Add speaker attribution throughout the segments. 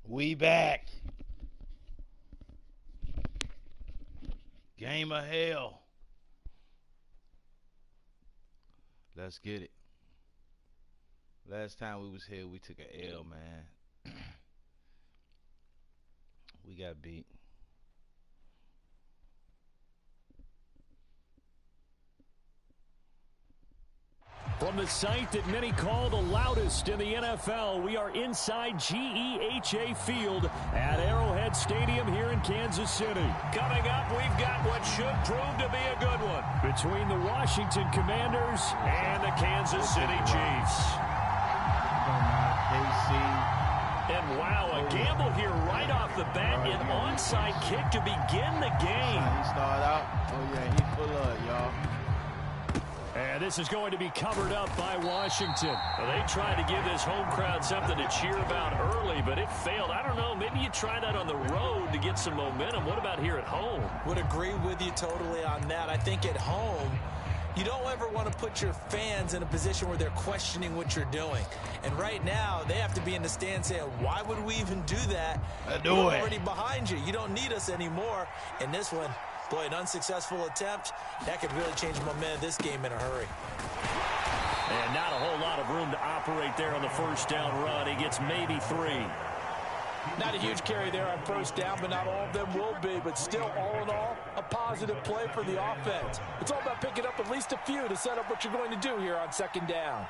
Speaker 1: We back. Game of hell. Let's get it. Last time we was here, we took a L, man. We got beat.
Speaker 2: From the site that many call the loudest in the NFL, we are inside GEHA Field at Arrowhead Stadium here in Kansas City. Coming up, we've got what should prove to be a good one between the Washington Commanders and the Kansas City Chiefs. And wow, a gamble here right off the bat, an onside kick to begin the game.
Speaker 1: He started out. Oh, yeah, he full of y'all.
Speaker 2: And this is going to be covered up by Washington. Well, they tried to give this home crowd something to cheer about early, but it failed. I don't know, maybe you try that on the road to get some momentum. What about here at home?
Speaker 3: Would agree with you totally on that. I think at home, you don't ever want to put your fans in a position where they're questioning what you're doing. And right now, they have to be in the stand saying, why would we even do that? We're already behind you. You don't need us anymore. And this one, boy, an unsuccessful attempt, that could really change the momentum of this game in a hurry.
Speaker 2: And not a whole lot of room to operate there on the first down run. He gets maybe 3.
Speaker 3: Not a huge carry there on first down, but not all of them will be. But still, all in all, a positive play for the offense. It's all about picking up at least a few to set up what you're going to do here on second down.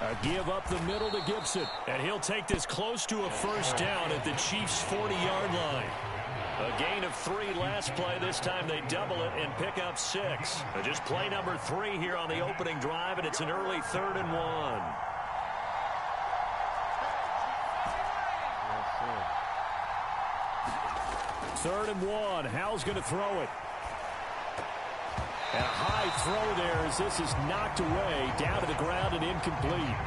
Speaker 2: A give up the middle to Gibson. And he'll take this close to a first down at the Chiefs' 40-yard line. A gain of 3 last play. This time they double it and pick up 6. Just play number 3 here on the opening drive, and it's an early 3rd and 1. Third and 1. Hal's going to throw it. And a high throw there as this is knocked away, down to the ground and incomplete.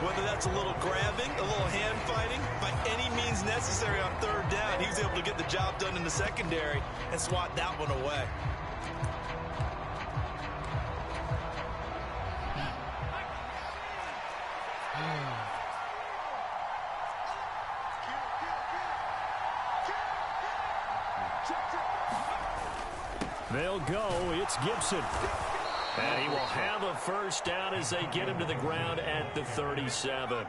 Speaker 3: Whether that's a little grabbing, a little hand fighting, by any means necessary on third down, he was able to get the job done in the secondary and swat that one away.
Speaker 2: They'll go. It's Gibson. And he will have a first down as they get him to the ground at the 37.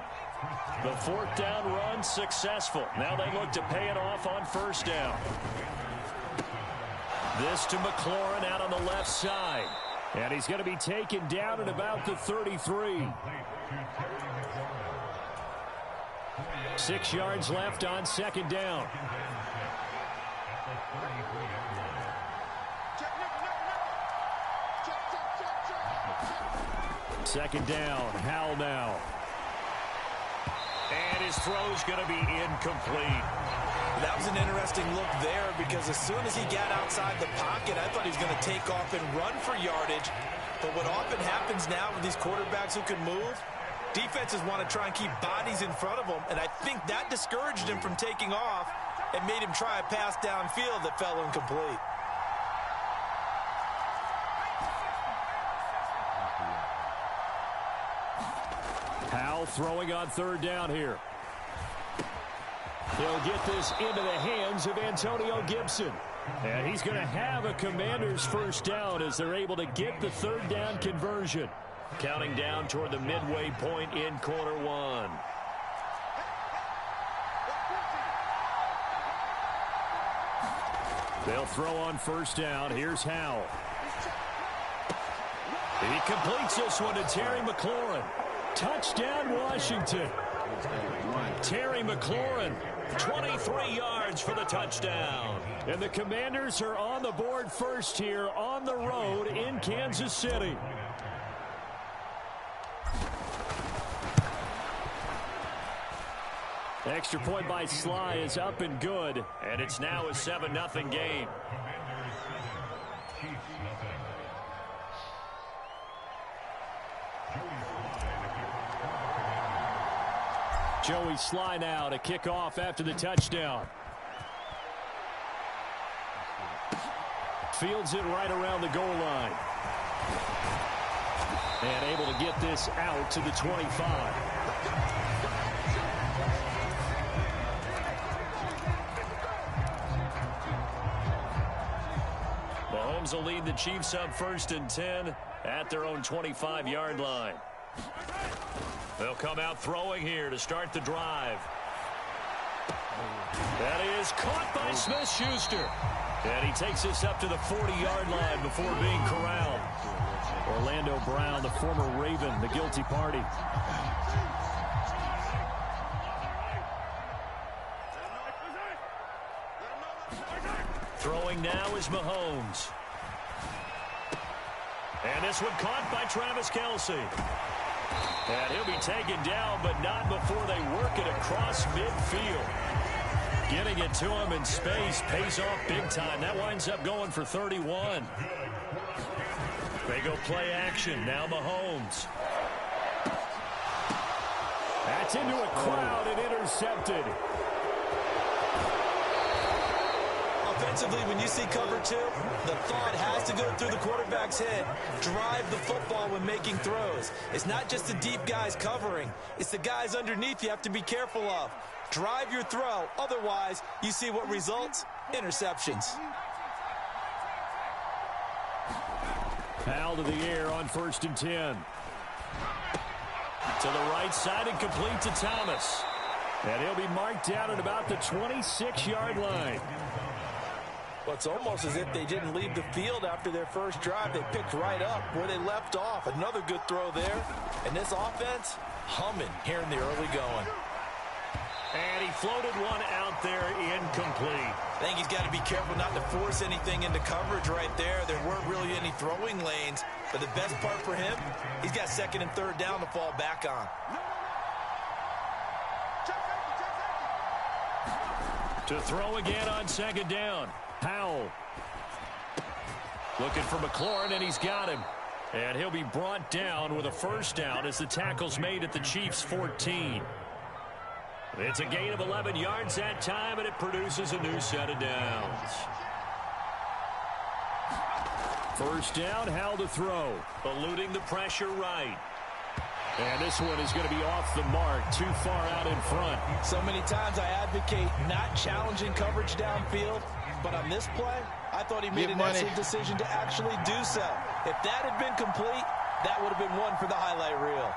Speaker 2: The 4th down run successful. Now they look to pay it off on first down. This to McLaurin out on the left side. And he's going to be taken down at about the 33. 6 yards left on second down. Second down, Howell now. And his throw's going to be incomplete.
Speaker 3: That was an interesting look there because as soon as he got outside the pocket, I thought he was going to take off and run for yardage. But what often happens now with these quarterbacks who can move, defenses want to try and keep bodies in front of them, and I think that discouraged him from taking off and made him try a pass downfield that fell incomplete.
Speaker 2: Howell throwing on third down here. He'll get this into the hands of Antonio Gibson. And he's going to have a Commanders first down as they're able to get the third down conversion. Counting down toward the midway point in quarter 1. They'll throw on first down. Here's Howell. He completes this one to Terry McLaurin. Touchdown, Washington. Terry McLaurin, 23 yards for the touchdown. And the Commanders are on the board first here on the road in Kansas City. Extra point by Sly is up and good, and it's now a 7-0 game. Joey Sly now to kick off after the touchdown. Fields it right around the goal line. And able to get this out to the 25. Mahomes will lead the Chiefs up 1st and 10 at their own 25-yard line. They'll come out throwing here to start the drive. That is caught by Smith-Schuster. And he takes this up to the 40-yard line before being corralled. Orlando Brown, the former Raven, the guilty party. Throwing now is Mahomes. And this one caught by Travis Kelce. And he'll be taken down, but not before they work it across midfield. Getting it to him in space pays off big time. That winds up going for 31. They go play action. Now Mahomes. That's into a crowd and intercepted.
Speaker 3: Offensively, when you see cover 2, the thought has to go through the quarterback's head. Drive the football when making throws. It's not just the deep guys covering. It's the guys underneath you have to be careful of. Drive your throw. Otherwise, you see what results? Interceptions.
Speaker 2: Foul to the air on 1st and 10. To the right side and complete to Thomas. And he'll be marked down at about the 26-yard line.
Speaker 3: Well, it's almost as if they didn't leave the field after their first drive. They picked right up where they left off. Another good throw there. And this offense, humming here in the early going.
Speaker 2: And he floated one out there incomplete.
Speaker 3: I think he's got to be careful not to force anything into coverage right there. There weren't really any throwing lanes. But the best part for him, he's got 2nd and 3rd down to fall back on.
Speaker 2: To throw again on 2nd down. Powell. Looking for McLaurin, and he's got him. And he'll be brought down with a 1st down as the tackle's made at the Chiefs' 14. It's a gain of 11 yards that time, and it produces a new set of downs. 1st down, Howell to throw. Eluding the pressure right. And this one is going to be off the mark, too far out in front.
Speaker 3: So many times I advocate not challenging coverage downfield, but on this play, I thought he made an excellent decision to actually do so. If that had been complete, that would have been one for the highlight reel.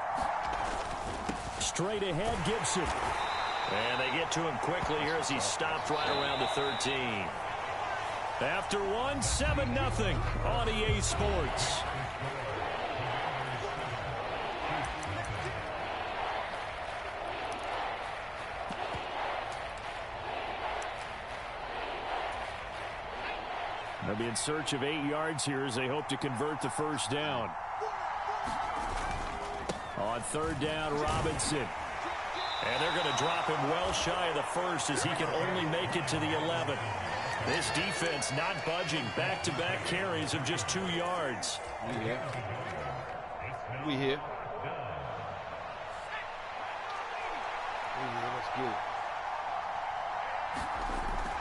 Speaker 2: Straight ahead, Gibson. And they get to him quickly here as he's stopped right around the 13. After one, 7-0 on EA Sports. They'll be in search of 8 yards here as they hope to convert the 1st down. On 3rd down, Robinson. And they're going to drop him well shy of the 1st as he can only make it to the 11. This defense not budging. Back-to-back carries of just 2 yards.
Speaker 1: We here. Let's get it.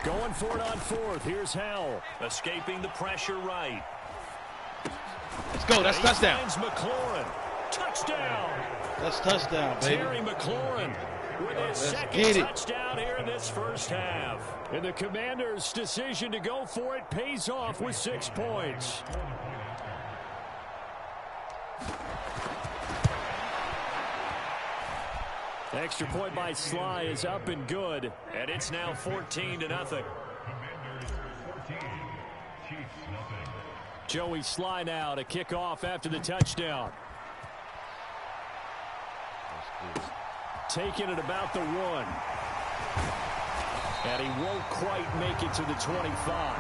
Speaker 2: Going for it on 4th. Here's Howell. Escaping the pressure right.
Speaker 1: Let's go. That's touchdown.
Speaker 2: Finds McLaurin. Touchdown.
Speaker 1: That's touchdown, baby.
Speaker 2: Terry McLaurin with his second touchdown here in this 1st half. And the Commanders' decision to go for it pays off with 6 points. Extra point by Sly is up and good, and it's now 14-0. Joey Sly now to kick off after the touchdown. Taking it about the 1. And he won't quite make it to the 25.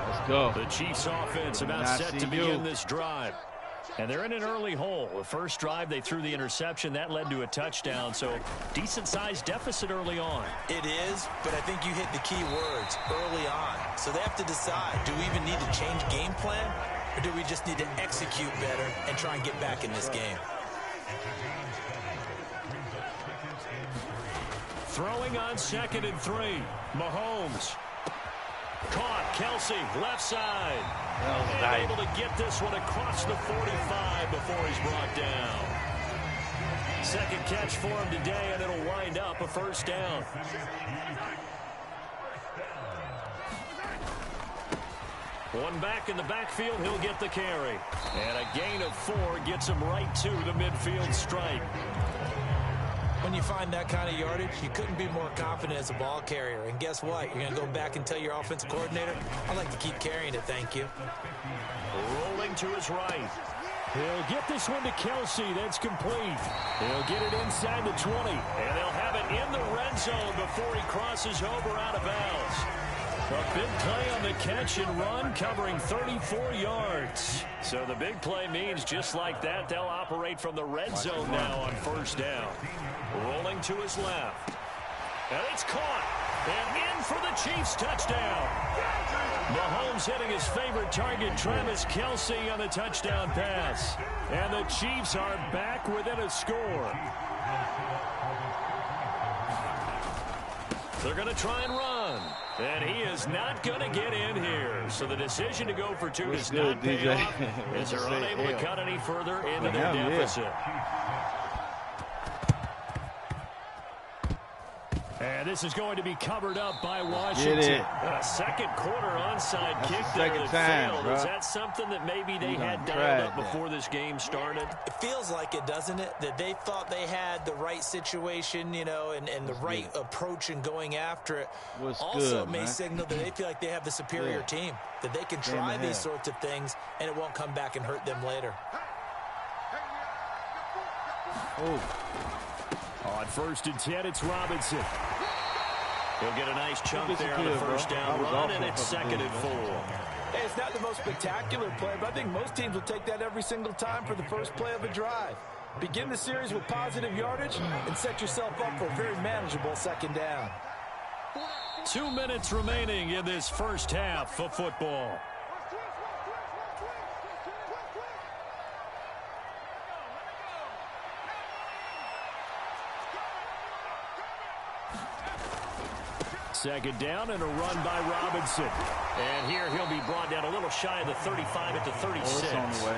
Speaker 1: Let's go.
Speaker 2: The Chiefs offense about set to begin this drive. And they're in an early hole. The first drive, they threw the interception. That led to a touchdown. So decent-sized deficit early on.
Speaker 3: It is, but I think you hit the key words early on. So they have to decide, do we even need to change game plan? Or do we just need to execute better and try and get back in this game?
Speaker 2: Throwing on 2nd and 3. Mahomes. Caught. Kelsey, left side. And
Speaker 1: nice.
Speaker 2: able to get this one across the 45 before he's brought down. Second catch for him today, and it'll wind up a first down. One back in the backfield, he'll get the carry. And a gain of 4 gets him right to the midfield stripe.
Speaker 3: When you find that kind of yardage, you couldn't be more confident as a ball carrier. And guess what? You're going to go back and tell your offensive coordinator, I'd like to keep carrying it, thank you.
Speaker 2: Rolling to his right. He'll get this one to Kelsey. That's complete. He'll get it inside the 20. And they'll have it in the red zone before he crosses over out of bounds. A big play on the catch and run, covering 34 yards. So the big play means just like that, they'll operate from the red zone now on first down. Rolling to his left. And it's caught. And in for the Chiefs touchdown. Mahomes hitting his favorite target, Travis Kelce, on the touchdown pass. And the Chiefs are back within a score. They're going to try and run. And he is not going to get in here. So the decision to go for 2 does not pay off, as they're unable to cut any further into their deficit. And this is going to be covered up by Washington. A second quarter onside kick there that failed. Is that something that maybe they had dialed up before this game started?
Speaker 3: It feels like it, doesn't it? That they thought they had the right situation, you know, and the right approach in going after it. Also may signal that they feel like they have the superior team, that they can try these sorts of things and it won't come back and hurt them later.
Speaker 2: On 1st and 10, it's Robinson. He'll get a nice chunk there on the first down run, and it's 2nd and 4.
Speaker 4: Hey, it's not the most spectacular play, but I think most teams will take that every single time for the first play of a drive. Begin the series with positive yardage and set yourself up for a very manageable 2nd down.
Speaker 2: 2 minutes remaining in this first half of football. Second down and a run by Robinson. And here he'll be brought down a little shy of the 35 at the 36.
Speaker 1: On the way.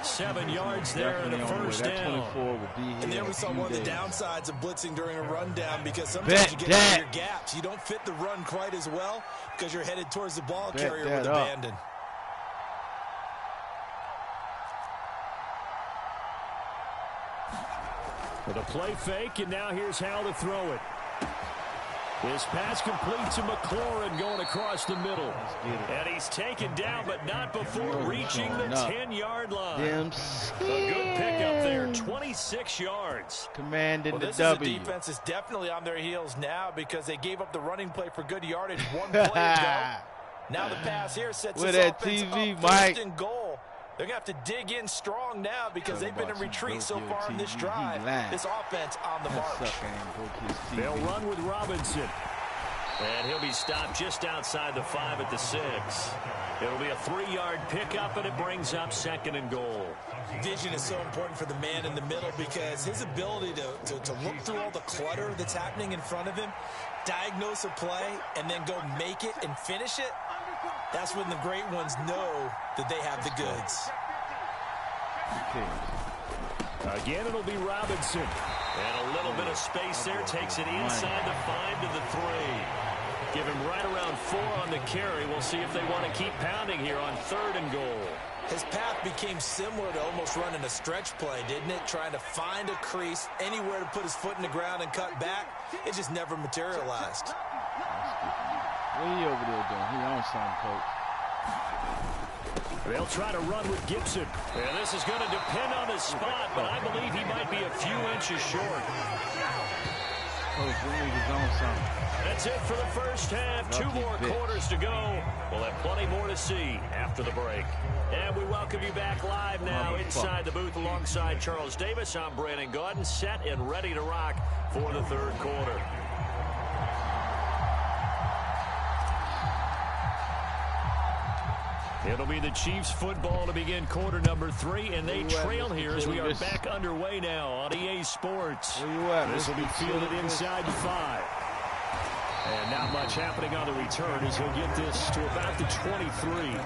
Speaker 2: 7 yards there and a first down.
Speaker 3: And there we saw one of the downsides of blitzing during a rundown, because sometimes you get into your gaps. You don't fit the run quite as well because you're headed towards the ball carrier with abandon.
Speaker 2: With a play fake, and now here's how to throw it. This pass complete to McLaurin going across the middle. And he's taken down, but not before reaching the 10-yard line. A good pickup there, 26 yards.
Speaker 1: Commanding the
Speaker 3: This
Speaker 1: W.
Speaker 3: defense is definitely on their heels now, because they gave up the running play for good yardage 1 play ago. Now the pass here sets this offense up first and goal. They're going to have to dig in strong now, because they've been in retreat so far in this drive. This offense on the march.
Speaker 2: They'll run with Robinson. And he'll be stopped just outside the 5 at the 6. It'll be a 3-yard pickup, and it brings up 2nd and goal.
Speaker 3: Vision is so important for the man in the middle, because his ability to look through all the clutter that's happening in front of him, diagnose a play, and then go make it and finish it, that's when the great ones know that they have the goods.
Speaker 2: Again, it'll be Robinson. And a little bit of space there. Takes it inside the 5 to the 3. Give him right around 4 on the carry. We'll see if they want to keep pounding here on 3rd and goal.
Speaker 3: His path became similar to almost running a stretch play, didn't it? Trying to find a crease, anywhere to put his foot in the ground and cut back. It just never materialized.
Speaker 1: What are you over there doing? He on something, coach.
Speaker 2: They'll try to run with Gibson. And this is going to depend on his spot, but I believe he might be a few inches short.
Speaker 1: Coach, he's on something.
Speaker 2: That's it for the first half. 2 more quarters to go. We'll have plenty more to see after the break. And we welcome you back live now inside the booth alongside Charles Davis. I'm Brandon Gaudin, set and ready to rock for the 3rd quarter. It'll be the Chiefs football to begin quarter number 3, and they trail here as we are back underway now on EA Sports.
Speaker 1: Where you at?
Speaker 2: This will be fielded inside the 5. And not much happening on the return as he'll get this to about the 23.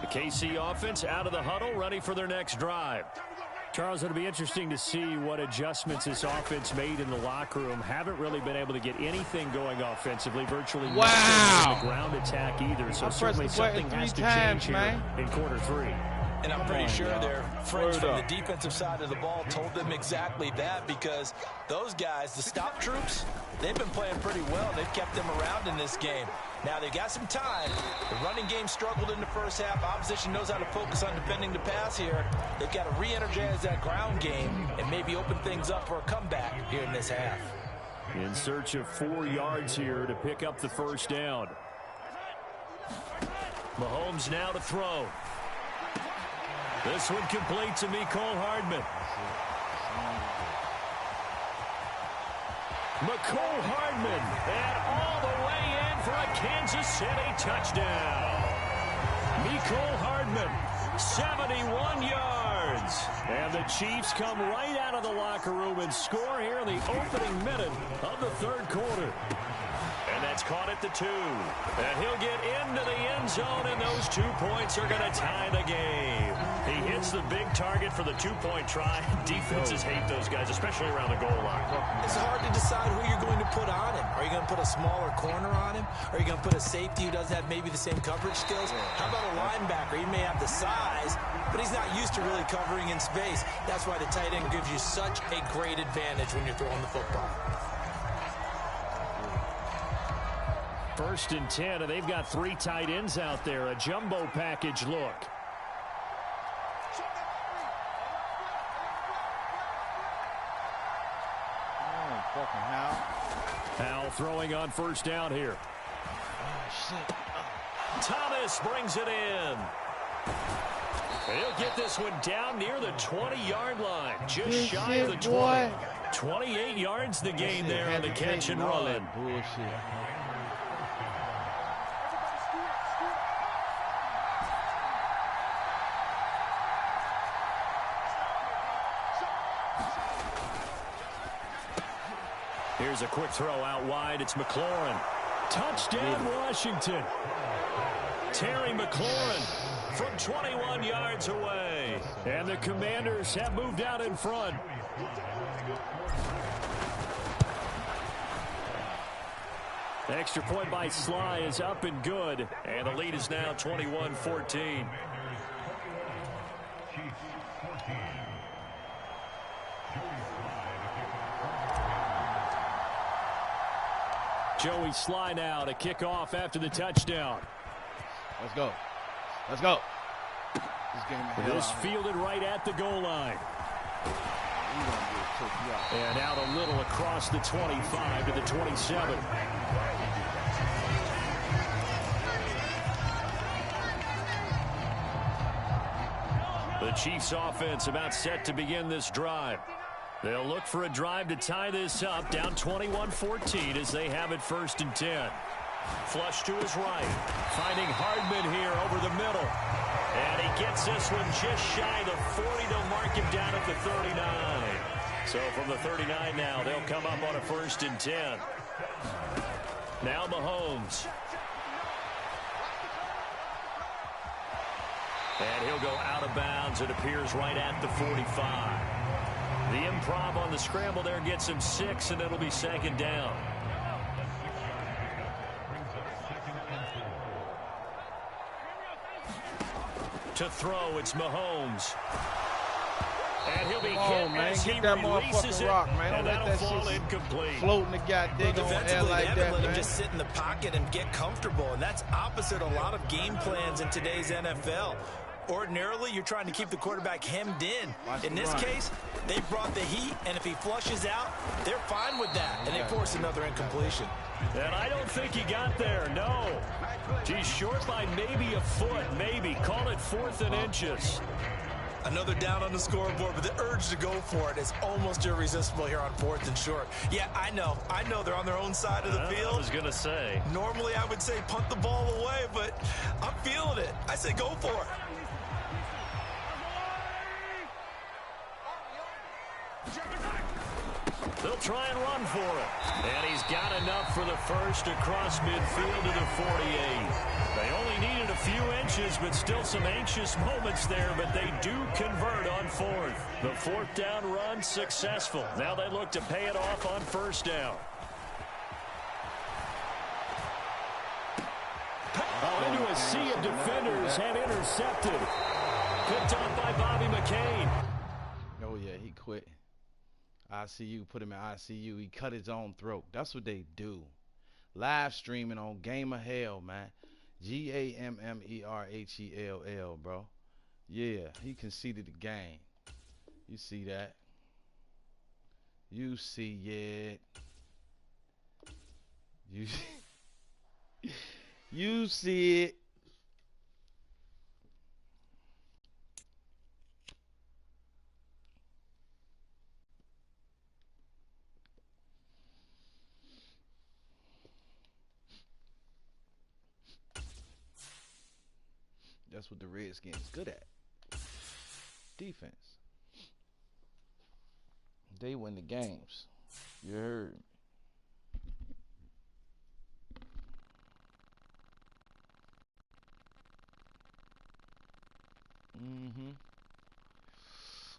Speaker 2: The KC offense out of the huddle, ready for their next drive. Charles, it'll be interesting to see what adjustments this offense made in the locker room. Haven't really been able to get anything going offensively, virtually nothing in the ground attack either. So certainly something has to change here in quarter 3.
Speaker 3: And I'm pretty sure their friends from the defensive side of the ball told them exactly that, because those guys, the stop troops, they've been playing pretty well. They've kept them around in this game. Now, they've got some time. The running game struggled in the first half. Opposition knows how to focus on defending the pass here. They've got to re-energize that ground game and maybe open things up for a comeback here in this half.
Speaker 2: In search of 4 yards here to pick up the first down. Mahomes now to throw. This one complete to Mecole Hardman. Mecole Hardman, and all the way in for a Kansas City touchdown. Mecole Hardman, 71 yards. And the Chiefs come right out of the locker room and score here in the opening minute of the third quarter. And that's caught at the 2. And he'll get into the end zone, and those 2 points are going to tie the game. He hits the big target for the 2-point try. Defenses hate those guys, especially around the goal line.
Speaker 3: It's hard to decide who you're going to put on him. Are you going to put a smaller corner on him? Are you going to put a safety who doesn't have maybe the same coverage skills? How about a linebacker? He may have the size, but he's not used to really covering in space. That's why the tight end gives you such a great advantage when you're throwing the football.
Speaker 2: 1st and 10, and they've got 3 tight ends out there. A jumbo package look. Howell throwing on 1st down here. Thomas brings it in. He'll get this one down near the 20-yard line, just shy of the 20. 28 yards the gain there on the catch and run. Here's a quick throw out wide. It's McLaurin. Touchdown, Washington. Terry McLaurin from 21 yards away. And the Commanders have moved out in front. Extra point by Sly is up and good. And the lead is now 21-14. Joey Sly now to kick off after the touchdown.
Speaker 1: Let's go. Let's go.
Speaker 2: This fielded right at the goal line. And out a little across the 25 to the 27. The Chiefs offense about set to begin this drive. They'll look for a drive to tie this up, down 21-14 as they have it 1st and 10. Flush to his right, finding Hardman here over the middle. And he gets this one just shy of the 40. They'll mark him down at the 39. So from the 39 now, they'll come up on a 1st and 10. Now Mahomes. And he'll go out of bounds. It appears right at the 45. The improv on the scramble there gets him 6, and it'll be 2nd down. To throw, it's Mahomes. And he'll be hit as he releases it, and that'll fall incomplete.
Speaker 1: Floating the goddamn air like that,
Speaker 3: let him just sit in the pocket and get comfortable, and that's opposite a lot of game plans in today's NFL. Ordinarily, you're trying to keep the quarterback hemmed in. In this case, they brought the heat, and if he flushes out, they're fine with that, and they force another incompletion.
Speaker 2: And I don't think he got there, no. He's short by maybe a foot, maybe. Call it 4th and inches.
Speaker 3: Another down on the scoreboard, but the urge to go for it is almost irresistible here on 4th and short. Yeah, I know they're on their own side of the field.
Speaker 2: I was going to say.
Speaker 3: Normally I would say punt the ball away, but I'm feeling it. I say go for it.
Speaker 2: They'll try and run for it. And he's got enough for the first across midfield to the 48. They only needed a few inches, but still some anxious moments there, but they do convert on 4th. The 4th down run successful. Now they look to pay it off on 1st down. Into a sea of defenders and intercepted. Picked up by Bobby McCain.
Speaker 1: Oh, yeah, he quit. ICU, put him in ICU. He cut his own throat. That's what they do. Live streaming on Game of Hell, man. GAMMERHELL, bro. Yeah, he conceded the game. You see that? You see it. You see it. That's what the Redskins good at. Defense. They win the games. You heard me.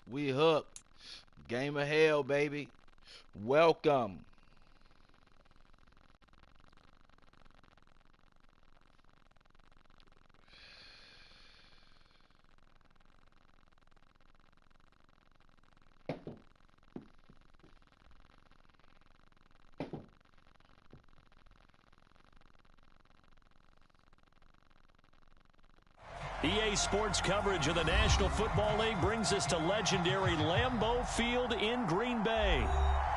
Speaker 1: We hooked. Game of Hell, baby. Welcome.
Speaker 2: EA Sports coverage of the National Football League brings us to legendary Lambeau Field in Green Bay.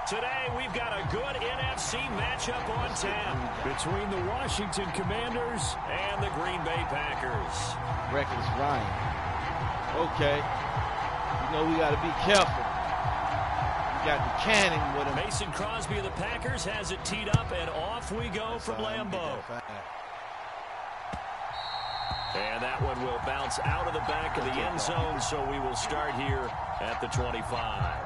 Speaker 2: Today, we've got a good NFC matchup on tap between the Washington Commanders and the Green Bay Packers.
Speaker 1: Reckless Ryan. Okay. You know we got to be careful. We got the cannon with him.
Speaker 2: Mason Crosby of the Packers has it teed up, and off we go from Lambeau. And that one will bounce out of the back of the end zone, so we will start here at the 25.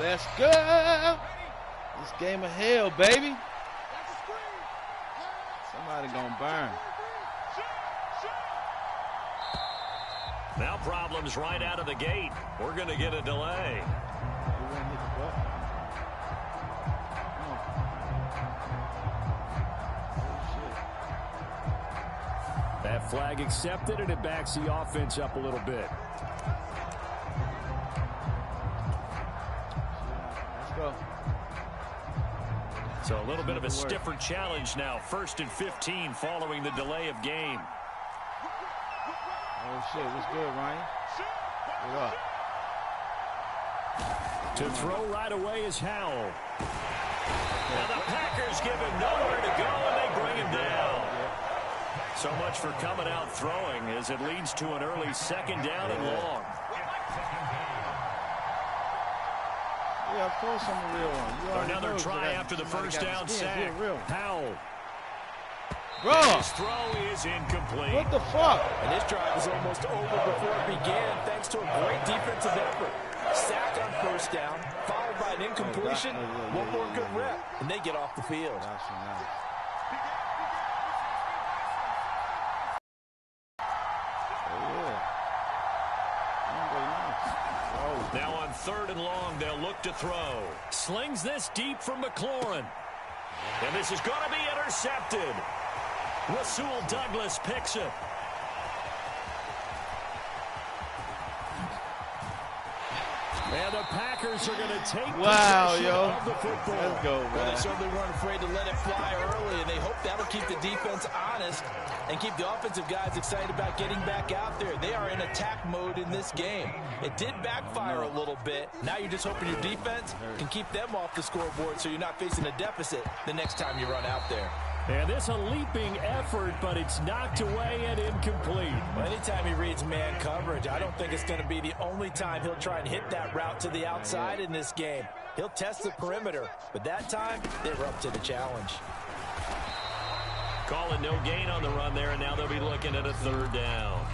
Speaker 1: Let's go. This Game of Hell, baby. Somebody gonna burn.
Speaker 2: Now problems right out of the gate. We're gonna get a delay. That flag accepted, and it backs the offense up a little bit. So a little bit of a stiffer challenge now. 1st and 15 following the delay of game.
Speaker 1: Oh, shit. What's good, Ryan? What up?
Speaker 2: To throw right away is Howell. Now the Packers give him nowhere to go, and they bring him down. So much for coming out throwing as it leads to an early 2nd down and long.
Speaker 1: Yeah, of course I'm a real one.
Speaker 2: Another try after the 1st down sack. Howell.
Speaker 1: Bro.
Speaker 2: His throw is incomplete.
Speaker 1: What the fuck?
Speaker 4: And this drive is almost over before it began thanks to a great defensive effort. Sack on 1st down, followed by an incompletion. One more good rep, and they get off the field.
Speaker 2: Now on 3rd and long, they'll look to throw. Slings this deep from McLaurin. And this is going to be intercepted. Rasul Douglas picks it. And the Packers are going to take possession of the football.
Speaker 1: Let's go, man.
Speaker 3: Well, they certainly weren't afraid to let it fly early, and they hope that'll keep the defense honest and keep the offensive guys excited about getting back out there. They are in attack mode in this game. It did backfire a little bit. Now you're just hoping your defense can keep them off the scoreboard so you're not facing a deficit the next time you run out there.
Speaker 2: And this a leaping effort, but it's knocked away and incomplete.
Speaker 3: Well, anytime he reads man coverage, I don't think it's going to be the only time he'll try and hit that route to the outside in this game. He'll test the perimeter, but that time, they were up to the challenge.
Speaker 2: Calling no gain on the run there, and now they'll be looking at a third down.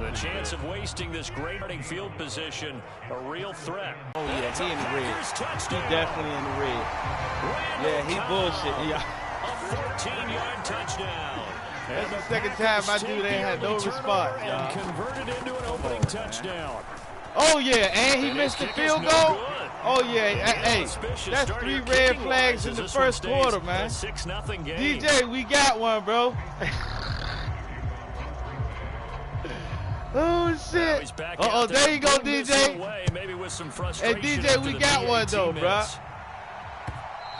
Speaker 2: The chance of wasting this great starting field position, a real threat.
Speaker 1: Oh, yeah, he in the red. He definitely in the red. Yeah, he bullshit. Yeah.
Speaker 2: A 14-yard touchdown.
Speaker 1: That's the second time I do they had no response.
Speaker 2: And converted into an opening touchdown.
Speaker 1: Oh, yeah, and he missed the field goal. Oh, yeah, hey, that's 3 red flags in the first quarter, man.
Speaker 2: 6-0 game.
Speaker 1: DJ, we got one, bro. Oh, shit. Uh-oh, there you go, DJ.
Speaker 2: Maybe with some
Speaker 1: hey, DJ, we got one, though, bro.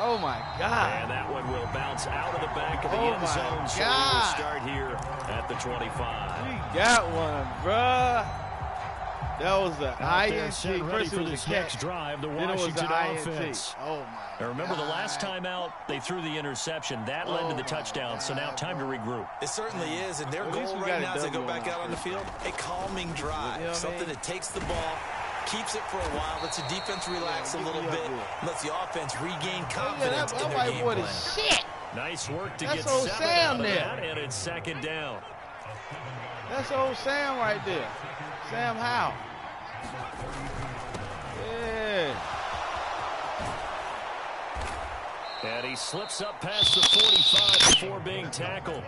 Speaker 1: Oh, my God.
Speaker 2: And that one will bounce out of the back of the end zone. So we'll start here at the 25.
Speaker 1: We got one, bruh. That was the INT. First it was the
Speaker 2: next drive, the Washington offense.
Speaker 1: Oh, my
Speaker 2: Now remember, the last time out, they threw the interception. That led to the touchdown, so now time to regroup.
Speaker 3: It certainly is, and their goal right now as they go back out on the field, a calming drive, something that takes the ball, keeps it for a while, lets the defense relax a little bit, lets the offense regain confidence in their game plan.
Speaker 1: Shit.
Speaker 2: Nice work to get 7
Speaker 1: old Sam
Speaker 2: out of
Speaker 1: there.
Speaker 2: that, and it's second down.
Speaker 1: That's old Sam right there. Sam Howe. Yeah.
Speaker 2: And he slips up past the 45 before being tackled.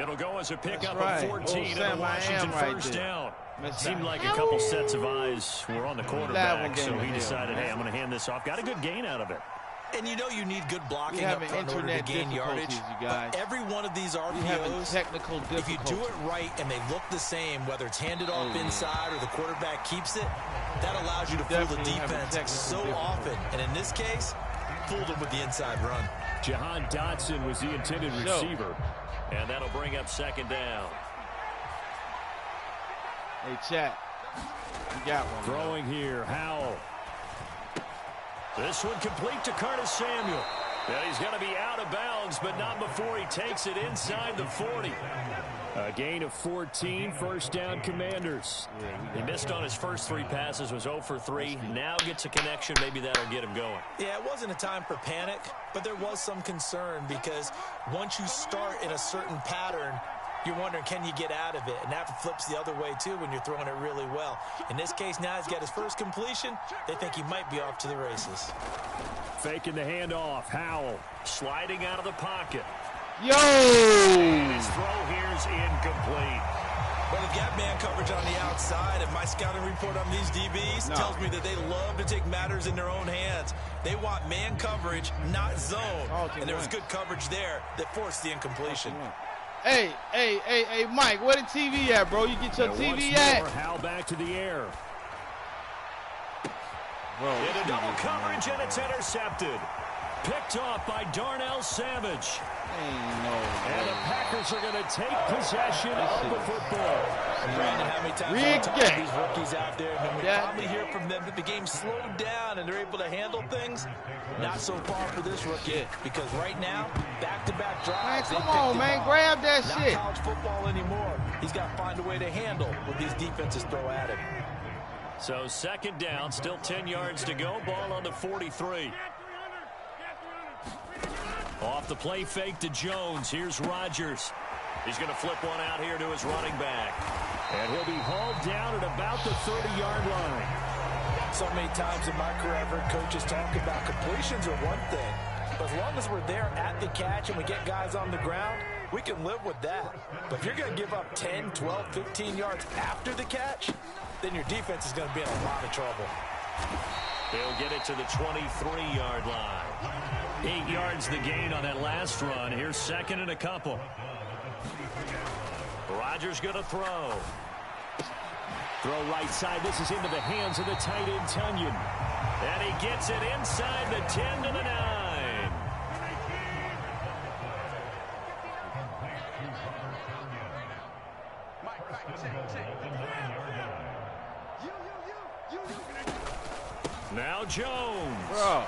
Speaker 2: It'll go as a pickup of 14 and a Washington first down. Seemed like a couple sets of eyes were on the quarterback, so he decided, hey, I'm going to hand this off. Got a good gain out of it.
Speaker 3: And you know you need good blocking up front in order to gain yardage. But every one of these RPOs, if you do it right and they look the same, whether it's handed off inside or the quarterback keeps it, that allows you to fool the defense so often. And in this case, fooled them with the inside run.
Speaker 2: Jahan Dotson was the intended receiver. And that'll bring up second down.
Speaker 1: Hey, chat. You got one.
Speaker 2: Throwing here, Howell. This one complete to Curtis Samuel. Yeah, he's going to be out of bounds, but not before he takes it inside the 40. A gain of 14, first down Commanders. He missed on his first 3 passes, was 0 for 3. Now gets a connection, maybe that'll get him going.
Speaker 3: Yeah, it wasn't a time for panic, but there was some concern because once you start in a certain pattern, you're wondering, can you get out of it? And that flips the other way, too, when you're throwing it really well. In this case, now he's got his first completion. They think he might be off to the races.
Speaker 2: Faking the handoff. Howell sliding out of the pocket.
Speaker 1: Yo!
Speaker 2: And his throw here's incomplete.
Speaker 3: Well, they've got man coverage on the outside, and my scouting report on these DBs tells me that they love to take matters in their own hands. They want man coverage, not zone. And there was good coverage there that forced the incompletion.
Speaker 1: Hey, Mike, where the TV at, bro? You get your TV at?
Speaker 2: Howell back to the air.
Speaker 1: Bro,
Speaker 2: into double coverage, and it's intercepted. Picked off by Darnell Savage. And the Packers are going to take possession of the football.
Speaker 3: Brandon, how many times have we talked to these rookies out there? And we probably hear from them that the game slowed down and they're able to handle things. Not so far for this rookie, because right now, back-to-back drives.
Speaker 1: Man, come on, man, grab that shit.
Speaker 3: Not college football anymore. He's got to find a way to handle what these defenses throw at him.
Speaker 2: So second down, still 10 yards to go. Ball on the 43. Off the play fake to Jones. Here's Rodgers. He's going to flip one out here to his running back. And he'll be hauled down at about the 30-yard line.
Speaker 3: So many times in my career, I've heard coaches talk about completions are one thing. But as long as we're there at the catch and we get guys on the ground, we can live with that. But if you're going to give up 10, 12, 15 yards after the catch, then your defense is going to be in a lot of trouble.
Speaker 2: They'll get it to the 23-yard line. 8 yards the gain on that last run. Here's second and a couple. Rodgers going to throw. Throw right side. This is into the hands of the tight end, Tunyon. And he gets it inside the 10 to the 9. Now Jones.
Speaker 1: Bro.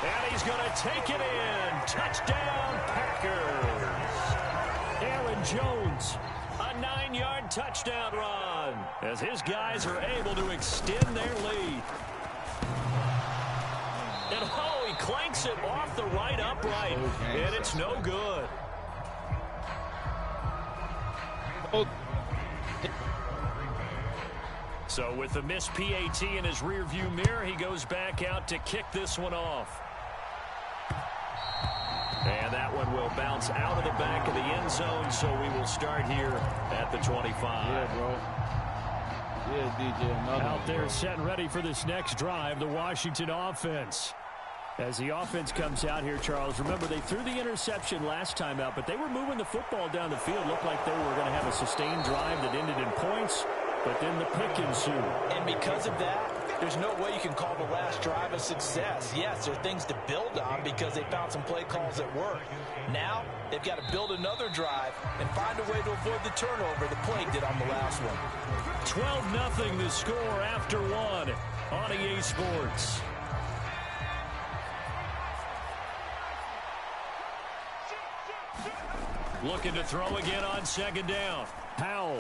Speaker 2: And he's going to take it in. Touchdown, Packers. Aaron Jones, a 9-yard touchdown run as his guys are able to extend their lead. And oh, he clanks it off the right upright, and it's no good. So with the missed PAT in his rearview mirror, he goes back out to kick this one off. And that one will bounce out of the back of the end zone, so we will start here at the 25.
Speaker 1: Yeah, bro. Yeah, DJ, another
Speaker 2: Out
Speaker 1: one,
Speaker 2: there
Speaker 1: bro.
Speaker 2: set and ready for this next drive, the Washington offense. As the offense comes out here, Charles, remember they threw the interception last time out, but they were moving the football down the field. Looked like they were going to have a sustained drive that ended in points, but then the pick ensued.
Speaker 3: And because of that, there's no way you can call the last drive a success. Yes, there are things to build on because they found some play calls that work. Now, they've got to build another drive and find a way to avoid the turnover the play did on the last one.
Speaker 2: 12-0 the score after one on EA Sports. Looking to throw again on second down. Powell.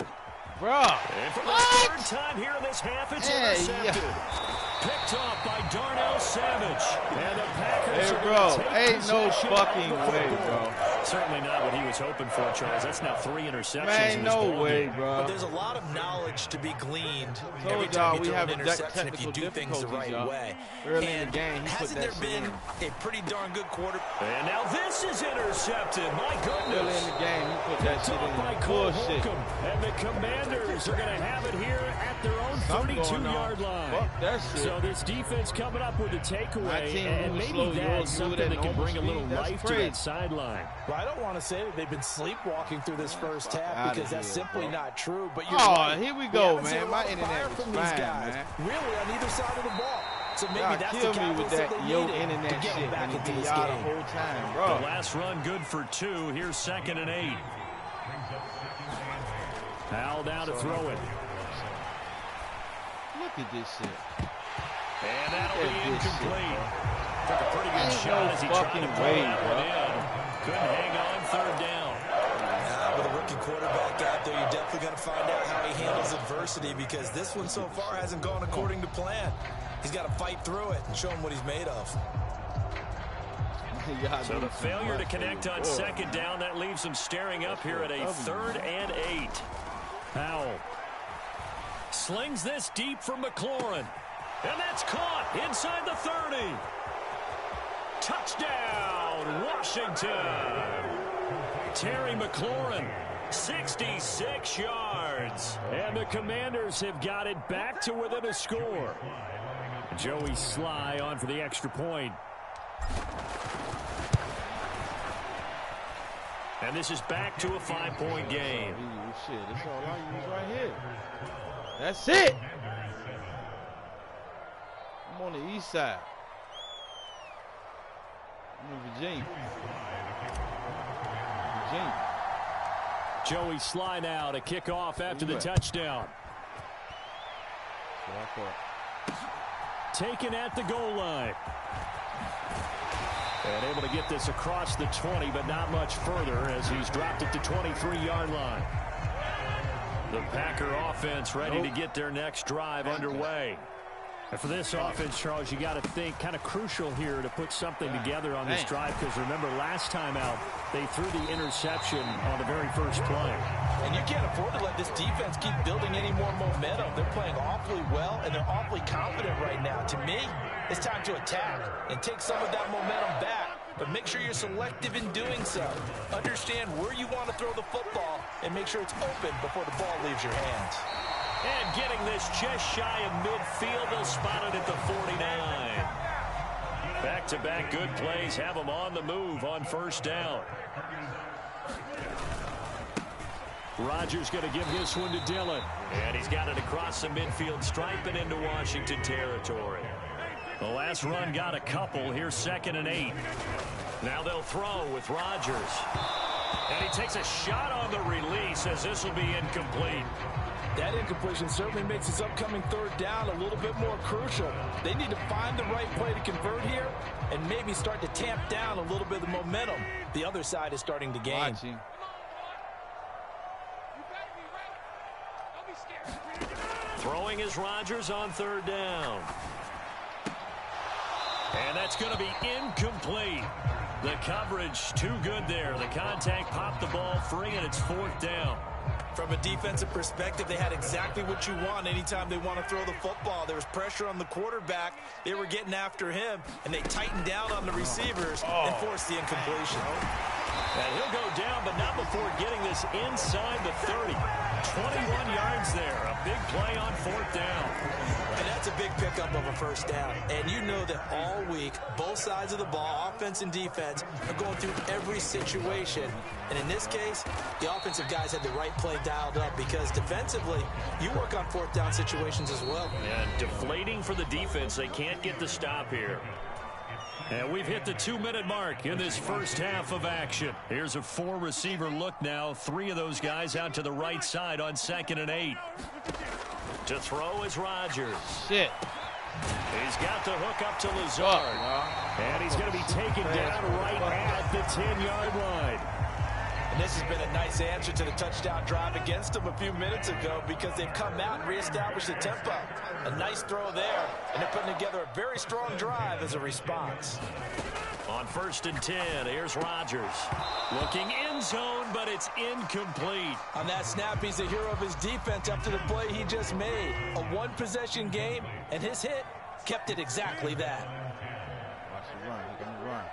Speaker 1: Bro.
Speaker 2: And for the third time here in this half, it's intercepted.
Speaker 1: Yeah.
Speaker 2: Picked off by Darnell Savage. And the Packers
Speaker 1: Hey,
Speaker 2: are
Speaker 1: bro.
Speaker 2: going to take
Speaker 1: Ain't no
Speaker 2: possession
Speaker 1: fucking
Speaker 2: of the
Speaker 1: way,
Speaker 2: football.
Speaker 1: bro.
Speaker 2: Certainly not what he was hoping for, Charles. That's now 3 interceptions
Speaker 1: Man,
Speaker 2: in this
Speaker 1: no
Speaker 2: ball
Speaker 1: way,
Speaker 2: game.
Speaker 1: bro.
Speaker 3: But there's a lot of knowledge to be gleaned
Speaker 1: Told
Speaker 3: every
Speaker 1: y'all
Speaker 3: time you
Speaker 1: we
Speaker 3: throw
Speaker 1: have
Speaker 3: an
Speaker 1: a
Speaker 3: interception if you
Speaker 1: technical
Speaker 3: do things the right
Speaker 1: difficulties,
Speaker 3: way.
Speaker 1: Early in
Speaker 3: And
Speaker 1: the game, he put
Speaker 3: hasn't
Speaker 1: that
Speaker 3: there
Speaker 1: shit
Speaker 3: been
Speaker 1: in.
Speaker 3: a pretty darn good quarter?
Speaker 2: And now this is intercepted. My
Speaker 1: Early in
Speaker 2: goodness.
Speaker 1: the game, he put that shit
Speaker 2: Picked off by
Speaker 1: in.
Speaker 2: Cole
Speaker 1: Bullshit.
Speaker 2: Holcomb. And the Commanders are going to have it here at their own
Speaker 1: Something going
Speaker 2: 32-yard
Speaker 1: on.
Speaker 2: line.
Speaker 1: Fuck that shit.
Speaker 2: So this defense coming up with a
Speaker 1: My
Speaker 2: takeaway,
Speaker 1: team
Speaker 2: and
Speaker 1: moves
Speaker 2: maybe
Speaker 1: slow,
Speaker 2: that's
Speaker 1: yours
Speaker 2: something
Speaker 1: move at
Speaker 2: that can
Speaker 1: normal
Speaker 2: bring a little
Speaker 1: speed. That's
Speaker 2: life to
Speaker 1: crazy.
Speaker 2: that sideline.
Speaker 3: Well, I don't want to say that they've been sleepwalking through this first half
Speaker 1: outta
Speaker 3: because that's
Speaker 1: here,
Speaker 3: simply
Speaker 1: bro.
Speaker 3: not true. But you're
Speaker 1: Oh,
Speaker 3: right.
Speaker 1: here we
Speaker 3: We
Speaker 1: go,
Speaker 3: haven't seen
Speaker 1: man.
Speaker 3: a
Speaker 1: My
Speaker 3: lot of
Speaker 1: internet
Speaker 3: fire
Speaker 1: was
Speaker 3: from these
Speaker 1: fine,
Speaker 3: guys,
Speaker 1: man.
Speaker 3: really on either side of the ball. So maybe
Speaker 1: Y'all
Speaker 3: that's the
Speaker 1: kill me with
Speaker 3: catalyst
Speaker 1: that
Speaker 3: they
Speaker 1: yo
Speaker 3: needed
Speaker 1: internet
Speaker 3: to get
Speaker 1: shit
Speaker 3: them back
Speaker 1: and
Speaker 3: into
Speaker 1: be
Speaker 3: this
Speaker 1: y'all the
Speaker 3: game.
Speaker 1: whole time,
Speaker 2: The
Speaker 1: bro.
Speaker 2: last run good for 2. Here's second and 8. Powell down to throw it.
Speaker 1: Look at this shit.
Speaker 2: And that'll
Speaker 1: Look
Speaker 2: be
Speaker 1: at this shit,
Speaker 2: incomplete.
Speaker 1: bro.
Speaker 2: Took a pretty good
Speaker 1: Ain't
Speaker 2: shot
Speaker 1: no
Speaker 2: as he tried to
Speaker 1: fucking
Speaker 2: pull
Speaker 1: way,
Speaker 2: that one
Speaker 1: bro.
Speaker 2: in. Couldn't hang on third down.
Speaker 3: With a rookie quarterback out there, you're definitely going to find out how he handles adversity because this one so far hasn't gone according to plan. He's got to fight through it and show him what he's made of.
Speaker 2: So the failure to connect on second down, that leaves him staring up here at a 3rd and 8. Powell slings this deep from McLaurin. And that's caught inside the 30. Touchdown, Washington. Terry McLaurin, 66 yards. And the Commanders have got it back to within a score. Joey Sly on for the extra point. And this is back to a 5-point game.
Speaker 1: Shit, that's all I use right here. That's it. I'm on the east side. I'm in Virginia.
Speaker 2: Joey Sly now to kick off after the touchdown. Taken at the goal line. And able to get this across the 20, but not much further as he's dropped it to 23-yard line. The Packer offense ready to get their next drive underway. And for this offense, Charles, you got to think kind of crucial here to put something together on this drive because remember last time out they threw the interception on the very first play.
Speaker 3: And you can't afford to let this defense keep building any more momentum. They're playing awfully well and they're awfully confident right now. To me, it's time to attack and take some of that momentum back. But make sure you're selective in doing so. Understand where you want to throw the football and make sure it's open before the ball leaves your hands.
Speaker 2: And getting this just shy of midfield, they'll spot it at the 49. Back-to-back good plays have them on the move on first down. Rodgers going to give this one to Dillon. And he's got it across the midfield stripe and into Washington territory. The last run got a couple. Here's 2nd and 8. Now they'll throw with Rodgers. And he takes a shot on the release as this will be incomplete.
Speaker 4: That incompletion certainly makes his upcoming 3rd down a little bit more crucial. They need to find the right play to convert here and maybe start to tamp down a little bit of the momentum the other side is starting to gain.
Speaker 2: Throwing is Rodgers on 3rd down. And that's going to be incomplete. The coverage too good there. The contact popped the ball free, and it's 4th down.
Speaker 3: From a defensive perspective, they had exactly what you want anytime they want to throw the football. There was pressure on the quarterback. They were getting after him, and they tightened down on the receivers and forced the incompletion.
Speaker 2: And he'll go down, but not before getting this inside the 30. 21 yards there. A big play on 4th down.
Speaker 3: And that's a big pickup of a 1st down. And you know that all week, both sides of the ball, offense and defense, are going through every situation. And in this case, the offensive guys had the right play dialed up because defensively, you work on 4th down situations as well.
Speaker 2: And deflating for the defense. They can't get the stop here. And we've hit the 2-minute mark in this first half of action. Here's a 4-receiver look now. 3 of those guys out to the right side on 2nd and 8. To throw is Rodgers.
Speaker 1: Shit.
Speaker 2: He's got the hook up to Lazard. And he's going to be taken down right at the 10-yard line.
Speaker 4: And this has been a nice answer to the touchdown drive against them a few minutes ago because they've come out and reestablished the tempo. A nice throw there, and they're putting together a very strong drive as a response.
Speaker 2: On 1st and 10, here's Rodgers. Looking end zone, but it's incomplete.
Speaker 4: On that snap, he's the hero of his defense after the play he just made. A 1-possession game, and his hit kept it exactly that.
Speaker 1: Watch the run. He's going to run.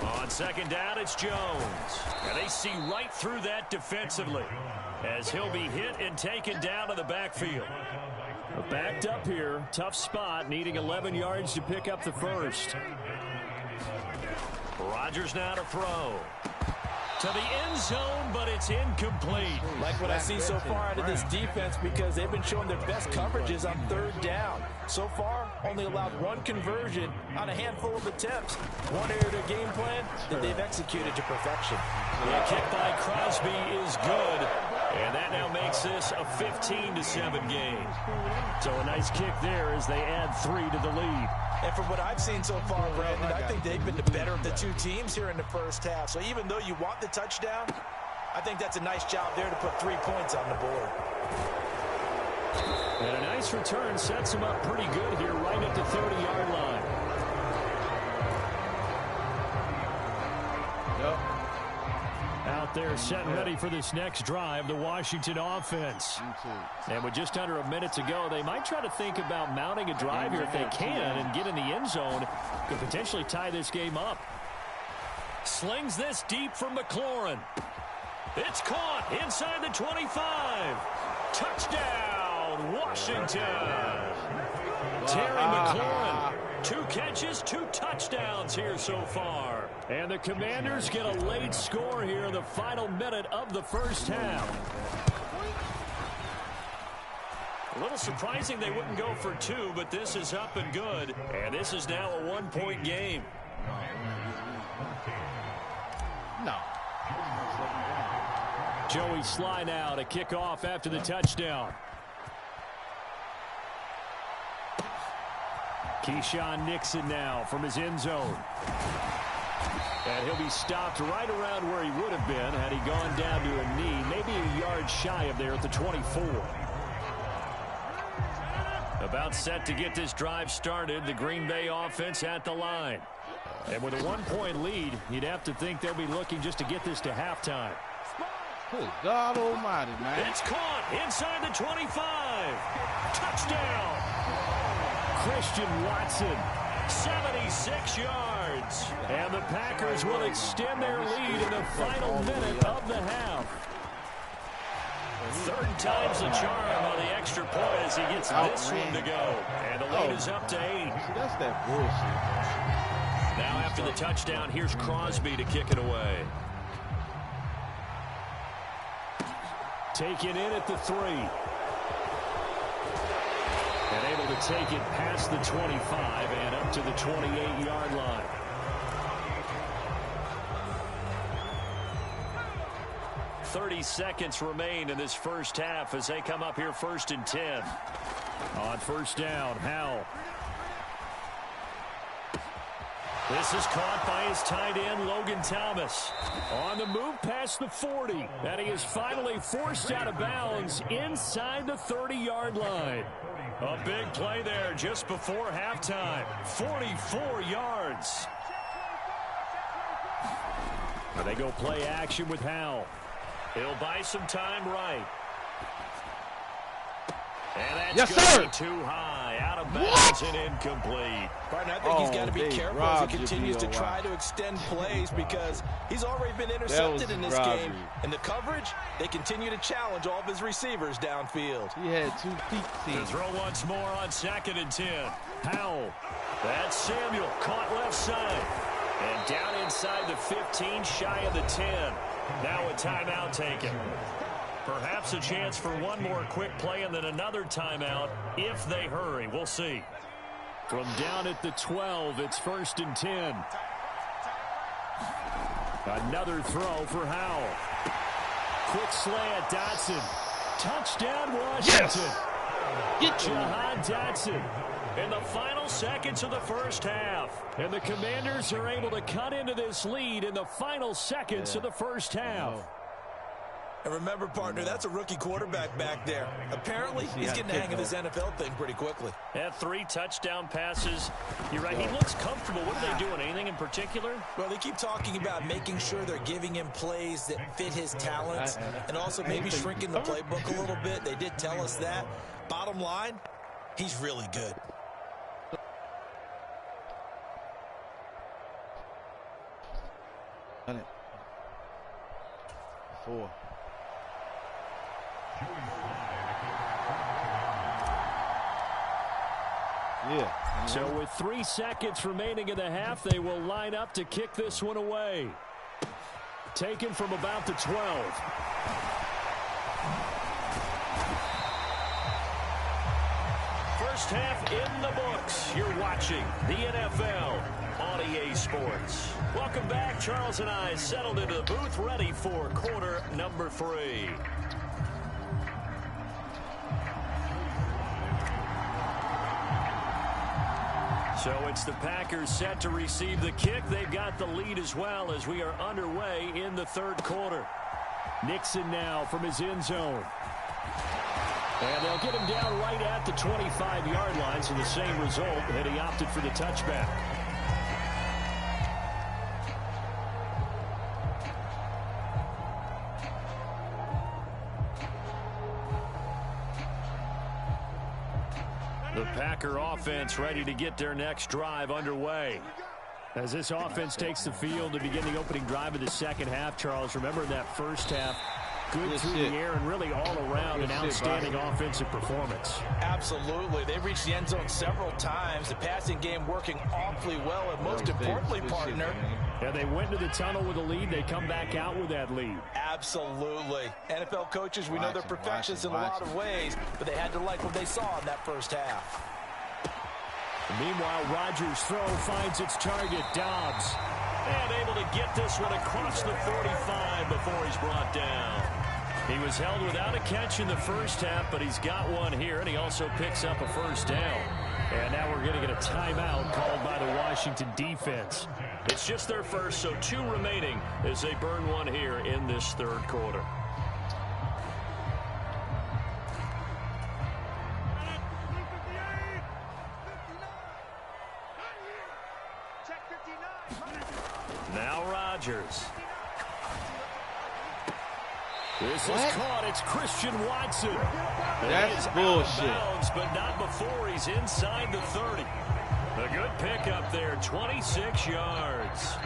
Speaker 2: On 2nd down, it's Jones. And they see right through that defensively as he'll be hit and taken down to the backfield. Backed up here, tough spot, needing 11 yards to pick up the 1st. Rodgers now to throw. To the end zone, but it's incomplete.
Speaker 4: Like what I see so far out of this defense because they've been showing their best coverages on 3rd down. So far, only allowed 1 conversion on a handful of attempts. One area of their game plan that they've executed to perfection.
Speaker 2: The kick by Crosby is good. And that now makes this a 15-7 game. So a nice kick there as they add 3 to the lead.
Speaker 3: And from what I've seen so far, Brandon, I think they've been the better of the 2 teams here in the first half. So even though you want the touchdown, I think that's a nice job there to put 3 points on the board.
Speaker 2: And a nice return sets them up pretty good here right at the 30-yard line.
Speaker 1: Yep.
Speaker 2: Out there set and ready for this next drive, the Washington offense. And with just under a minute to go, they might try to think about mounting a drive here if they can and get in the end zone. Could potentially tie this game up. Slings this deep from McLaurin. It's caught inside the 25. Touchdown, Washington. Terry McLaurin. 2 catches, 2 touchdowns here so far. And the Commanders get a late score here in the final minute of the first half. A little surprising they wouldn't go for 2, but this is up and good. And this is now a 1-point game.
Speaker 1: No.
Speaker 2: Joey Sly now to kick off after the touchdown. Keyshawn Nixon now from his end zone. And he'll be stopped right around where he would have been had he gone down to a knee, maybe a yard shy of there at the 24. About set to get this drive started, the Green Bay offense at the line. And with a 1-point lead, you'd have to think they'll be looking just to get this to halftime.
Speaker 1: Good God almighty, man.
Speaker 2: It's caught inside the 25. Touchdown. Christian Watson, 76 yards. And the Packers will extend their lead in the final minute of the half. Third time's the charm on the extra point as he gets this one to go. And the lead is up to 8.
Speaker 1: See, that's that bullshit.
Speaker 2: Now after the touchdown, here's Crosby to kick it away. Taken in at the 3. And able to take it past the 25 and up to the 28-yard line. .30 seconds remain in this first half as they come up here 1st and 10. On first down, Howell. This is caught by his tight end, Logan Thomas. On the move past the 40. And he is finally forced out of bounds inside the 30-yard line. A big play there just before halftime. 44 yards. Now they go play action with Howell. He'll buy some time right. And that's going too high. Out of bounds and incomplete.
Speaker 4: Right, I think he's got to be careful as he continues to try to extend plays because he's already been intercepted in this game. And the coverage, they continue to challenge all of his receivers downfield.
Speaker 1: He had 2 feet.
Speaker 2: To throw once more on 2nd and 10. Howell. That's Samuel caught left side. And down inside the 15, shy of the 10. Now a timeout taken. Perhaps a chance for one more quick play and then another timeout if they hurry. We'll see. From down at the 12, it's 1st and 10. Another throw for Howell. Quick slant, Dotson. Touchdown, Washington.
Speaker 1: Yes.
Speaker 2: Jahan Dotson in the final seconds of the first half. And the Commanders are able to cut into this lead in the final seconds of the first half.
Speaker 3: And remember, partner, that's a rookie quarterback back there. Apparently, he's getting the hang of this NFL thing pretty quickly.
Speaker 2: Had 3 touchdown passes. You're right. He looks comfortable. What are they doing? Anything in particular?
Speaker 3: Well, they keep talking about making sure they're giving him plays that fit his talents and also maybe shrinking the playbook a little bit. They did tell us that. Bottom line, he's really good.
Speaker 1: Done it. 4. Yeah.
Speaker 2: So with 3 seconds remaining in the half, they will line up to kick this one away. Taken from about the 12. First half in the books. You're watching the NFL on EA Sports. Welcome back. Charles and I settled into the booth, ready for quarter number 3. So it's the Packers set to receive the kick. They've got the lead as well as we are underway in the 3rd quarter. Nixon now from his end zone. And they'll get him down right at the 25-yard line, so the same result, and he opted for the touchback. The Packer offense ready to get their next drive underway. As this offense takes the field to begin the opening drive of the second half, Charles, remember in that first half, good through the air and really all around an outstanding offensive performance.
Speaker 3: Absolutely. They reached the end zone several times. The passing game working awfully well, and most importantly, partner,
Speaker 2: yeah, they went to the tunnel with a lead. They come back out with that lead.
Speaker 3: Absolutely. NFL coaches, we know they're perfectionists in a lot of ways, but they had to like what they saw in that first half.
Speaker 2: Meanwhile, Rodgers' throw finds its target, Dobbs. And able to get this one across the 45 before he's brought down. He was held without a catch in the first half, but he's got one here, and he also picks up a first down. And now we're going to get a timeout called by the Washington defense. It's just their first, so 2 remaining as they burn one here in this 3rd quarter. Now Rodgers. This is caught. It's Christian Watson.
Speaker 1: That's bullshit.
Speaker 2: Bounds, but not before he's inside the 30. A good pickup there, 26 yards.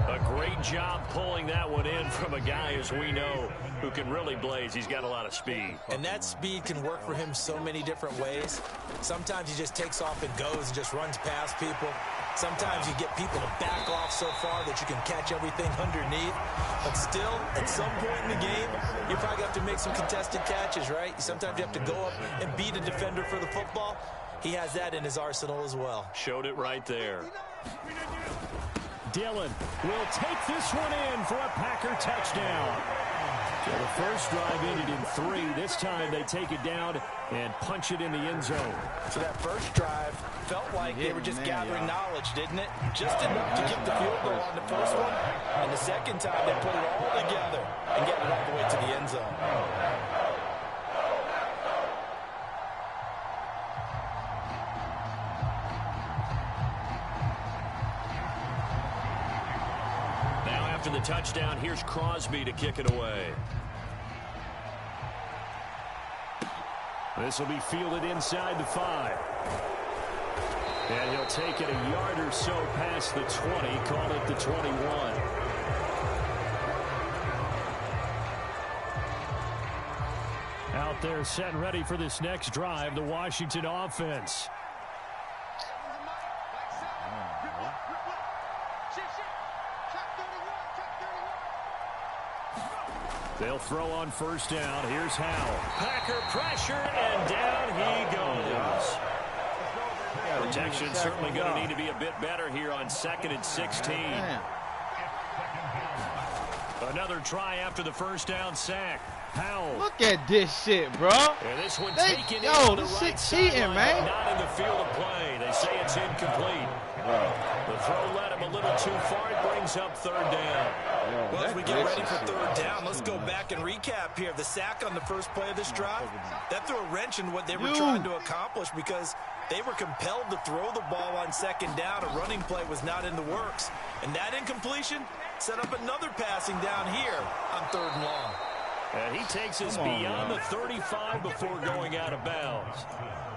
Speaker 2: A great job pulling that one in from a guy, as we know, who can really blaze. He's got a lot of speed.
Speaker 3: And that speed can work for him so many different ways. Sometimes he just takes off and goes and just runs past people. Sometimes you get people to back off so far that you can catch everything underneath. But still, at some point in the game, you probably have to make some contested catches, right? Sometimes you have to go up and beat a defender for the football. He has that in his arsenal as well.
Speaker 2: Showed it right there. Dillon will take this one in for a Packer touchdown. So the first drive ended in 3. This time they take it down and punch it in the end zone.
Speaker 3: So that first drive felt like they were just gathering knowledge, didn't it? Just enough to get the field goal on the first one. And the second time they put it all together and get it all the way to the end zone.
Speaker 2: After the touchdown, here's Crosby to kick it away. This will be fielded inside the 5. And he'll take it a yard or so past the 20, call it the 21. Out there set and ready for this next drive, the Washington offense. They'll throw on first down. Here's Howell. Packer pressure, and down he goes. Protection certainly going to need to be a bit better here on 2nd and 16. Another try after the first down sack. Howell.
Speaker 1: Look at this shit, bro.
Speaker 2: And this one taken in on the right
Speaker 1: cheating, man.
Speaker 2: Not in the field of play. They say it's incomplete. The throw led him a little too far. It brings up 3rd down.
Speaker 3: Well, as we get ready for 3rd down, let's go back and recap here. The sack on the first play of this drive, that threw a wrench in what they were trying to accomplish because they were compelled to throw the ball on 2nd down. A running play was not in the works. And that incompletion set up another passing down here on 3rd and long.
Speaker 2: And he takes us beyond the 35 before going out of bounds.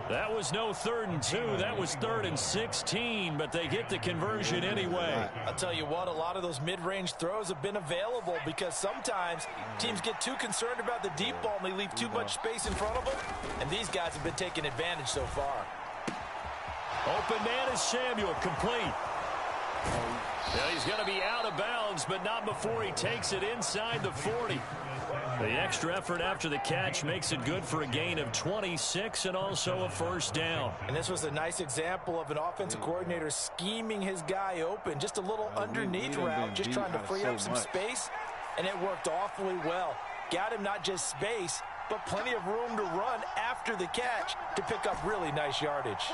Speaker 2: That was no 3rd and 2. That was 3rd and 16, but they get the conversion anyway.
Speaker 3: I'll tell you what, a lot of those mid-range throws have been available because sometimes teams get too concerned about the deep ball and they leave too much space in front of them, and these guys have been taking advantage so far.
Speaker 2: Open man is Samuel, complete. Yeah, he's going to be out of bounds, but not before he takes it inside the 40. The extra effort after the catch makes it good for a gain of 26 and also a first down.
Speaker 3: And this was a nice example of an offensive coordinator scheming his guy open. Just a little underneath route, just trying to free up some space, and it worked awfully well. Got him not just space, but plenty of room to run after the catch to pick up really nice yardage.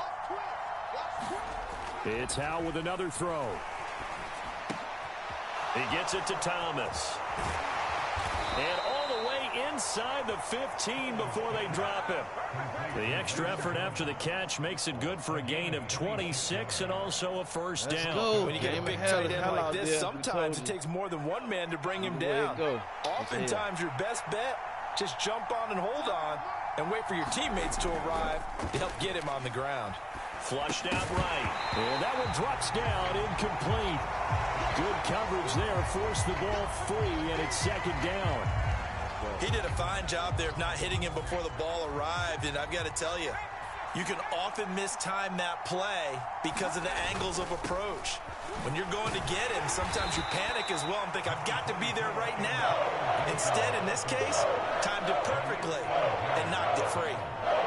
Speaker 2: It's Howell with another throw. He gets it to Thomas. And all the way inside the 15 before they drop him. The extra effort after the catch makes it good for a gain of 26 and also a first down.
Speaker 3: When you get a big tight end like this, sometimes it takes more than one man to bring him down. Oftentimes your best bet, just jump on and hold on and wait for your teammates to arrive to help get him on the ground.
Speaker 2: Flushed out right. And that one drops down, incomplete. Good coverage there, forced the ball free, and it's 2nd down.
Speaker 3: He did a fine job there of not hitting him before the ball arrived, and I've got to tell you, you can often mistime that play because of the angles of approach. When you're going to get him, sometimes you panic as well and think, I've got to be there right now. Instead, in this case, timed it perfectly and knocked it free.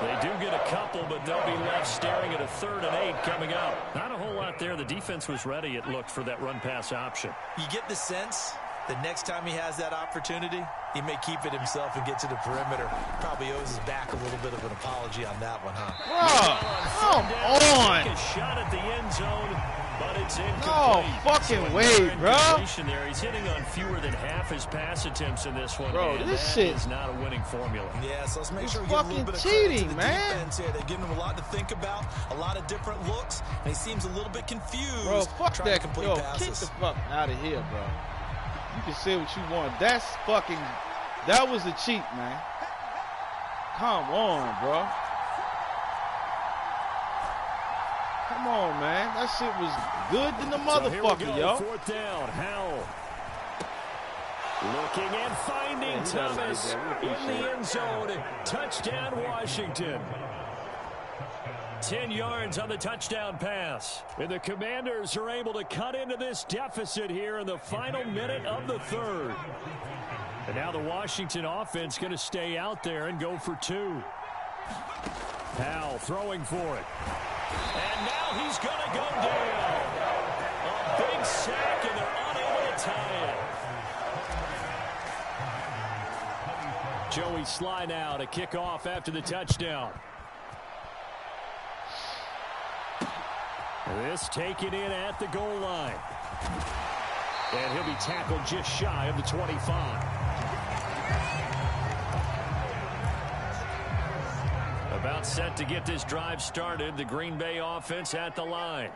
Speaker 2: They do get a couple, but they'll be left staring at a 3rd and 8 coming up. Not a whole lot there. The defense was ready, it looked, for that run-pass option.
Speaker 3: You get the sense that next time he has that opportunity, he may keep it himself and get to the perimeter. Probably owes his back a little bit of an apology on that one, huh?
Speaker 1: Bro, come on.
Speaker 2: Take a shot at the end zone, but it's incomplete.
Speaker 1: No fucking way, bro.
Speaker 2: There. He's hitting on fewer than half his pass attempts in this one.
Speaker 1: Bro, this shit
Speaker 2: is not a winning formula.
Speaker 3: Yeah, so let's make sure we give a little bit of
Speaker 1: cheating,
Speaker 3: credit to the defense here. They're giving him a lot to think about, a lot of different looks, and he seems a little bit confused.
Speaker 1: Bro, fuck that.
Speaker 3: Complete
Speaker 1: Yo,
Speaker 3: passes.
Speaker 1: kick the fuck out of here, bro. You can say what you want. That's fucking, that was a cheat, man. Come on, bro. Come on, man. That shit was good than the motherfucker,
Speaker 2: so here we go,
Speaker 1: yo.
Speaker 2: 4th down. Howell. looking and finding Thomas in the end zone. Touchdown, Washington. 10 yards on the touchdown pass. And the Commanders are able to cut into this deficit here in the final minute of the third. And now the Washington offense going to stay out there and go for 2. Powell throwing for it. And now he's going to go down. A big sack, and they're unable to tie it. Joey Sly now to kick off after the touchdown. This taken in at the goal line. And he'll be tackled just shy of the 25. About set to get this drive started. The Green Bay offense at the line.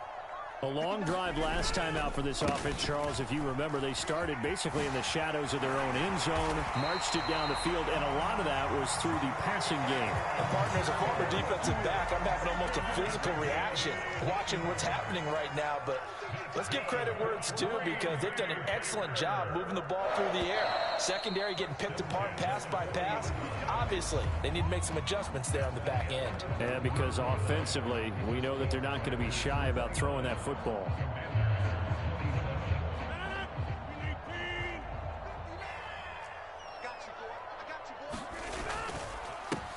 Speaker 2: A long drive last time out for this offense, Charles. If you remember, they started basically in the shadows of their own end zone, marched it down the field, and a lot of that was through the passing game.
Speaker 4: And partner, as a former defensive back, I'm having almost a physical reaction watching what's happening right now. But let's give credit where it's due, because they've done an excellent job moving the ball through the air. Secondary getting picked apart pass by pass. Obviously, they need to make some adjustments there on the back end.
Speaker 2: Yeah, because offensively, we know that they're not going to be shy about throwing that football.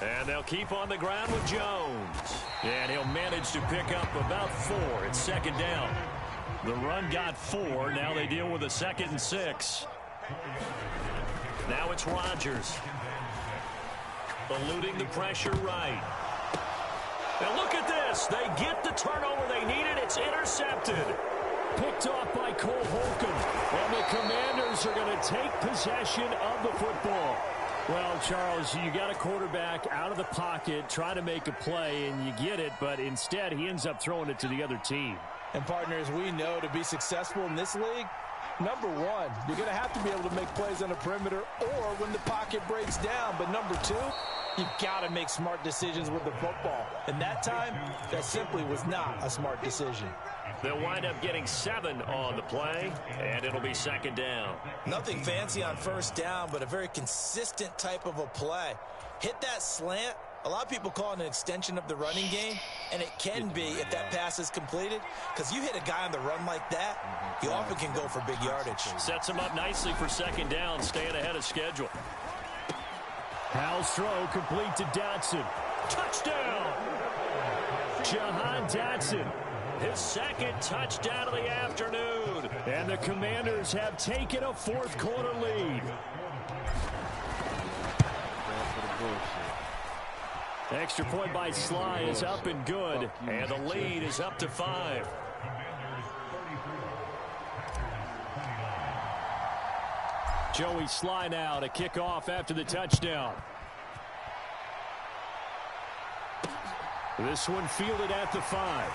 Speaker 2: And they'll keep on the ground with Jones. And he'll manage to pick up about 4. It's second down. The run got 4. Now they deal with a 2nd and 6. Now it's Rodgers. Eluding the pressure right. And look at this. They get the turnover they needed. It's intercepted. Picked off by Cole Holcomb. And the Commanders are going to take possession of the football. Well, Charles, you got a quarterback out of the pocket, trying to make a play, and you get it, but instead he ends up throwing it to the other team.
Speaker 4: And partners, we know to be successful in this league, number one, you're going to have to be able to make plays on the perimeter or when the pocket breaks down. But number two, you've got to make smart decisions with the football. And that time, that simply was not a smart decision.
Speaker 2: They'll wind up getting 7 on the play, and it'll be second down.
Speaker 3: Nothing fancy on first down, but a very consistent type of a play. Hit that slant. A lot of people call it an extension of the running game, and it can be if that pass is completed, because you hit a guy on the run like that, you often can go for big yardage.
Speaker 2: Sets him up nicely for second down, staying ahead of schedule. Powell's throw complete to Dotson. Touchdown! Jahan Dotson, his 2nd touchdown of the afternoon. And the Commanders have taken a 4th quarter lead. Extra point by Sly is up and good, and the lead is up to 5. Joey Sly now to kick off after the touchdown. This one fielded at the 5.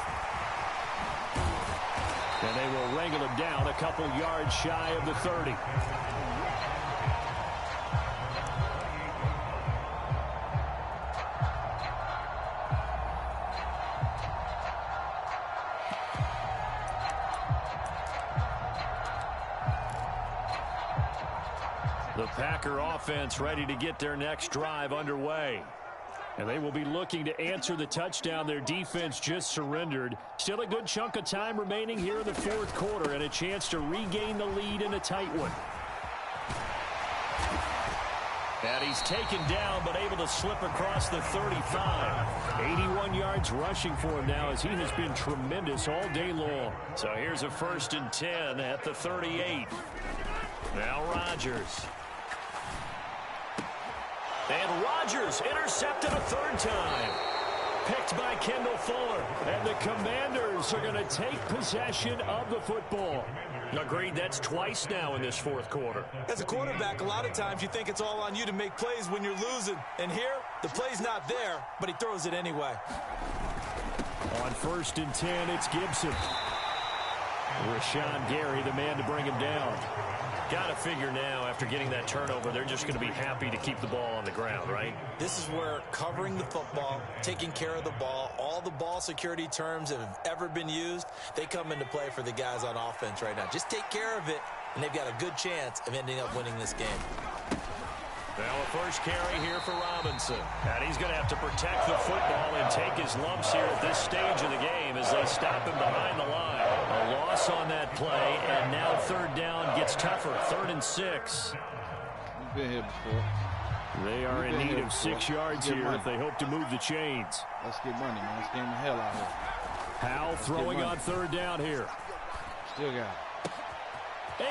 Speaker 2: And they will wrangle him down a couple yards shy of the 30. The Packer offense ready to get their next drive underway. And they will be looking to answer the touchdown their defense just surrendered. Still a good chunk of time remaining here in the 4th quarter, and a chance to regain the lead in a tight one. And he's taken down, but able to slip across the 35. 81 yards rushing for him now, as he has been tremendous all day long. So here's a 1st and 10 at the 38. Now Rodgers. And Rodgers intercepted a 3rd time. Picked by Kendall Fuller. And the Commanders are going to take possession of the football. Agreed, that's twice now in this 4th quarter.
Speaker 3: As a quarterback, a lot of times you think it's all on you to make plays when you're losing. And here, the play's not there, but he throws it anyway.
Speaker 2: On 1st and 10, it's Gibson. Rashawn Gary, the man to bring him down. Got to figure now, after getting that turnover, they're just going to be happy to keep the ball on the ground, right?
Speaker 3: This is where covering the football, taking care of the ball, all the ball security terms that have ever been used, they come into play for the guys on offense right now. Just take care of it, and they've got a good chance of ending up winning this game.
Speaker 2: Now a first carry here for Robinson. And he's going to have to protect the football and take his lumps here at this stage of the game as they stop him behind the line. A loss on that play, and now third down gets tougher. 3rd and 6.
Speaker 1: We've been here before.
Speaker 2: They are in need of 6 yards here if they hope to move the chains.
Speaker 1: Let's get money, man. Let's game the hell out here.
Speaker 2: Howell throwing on third down here.
Speaker 1: Still got it.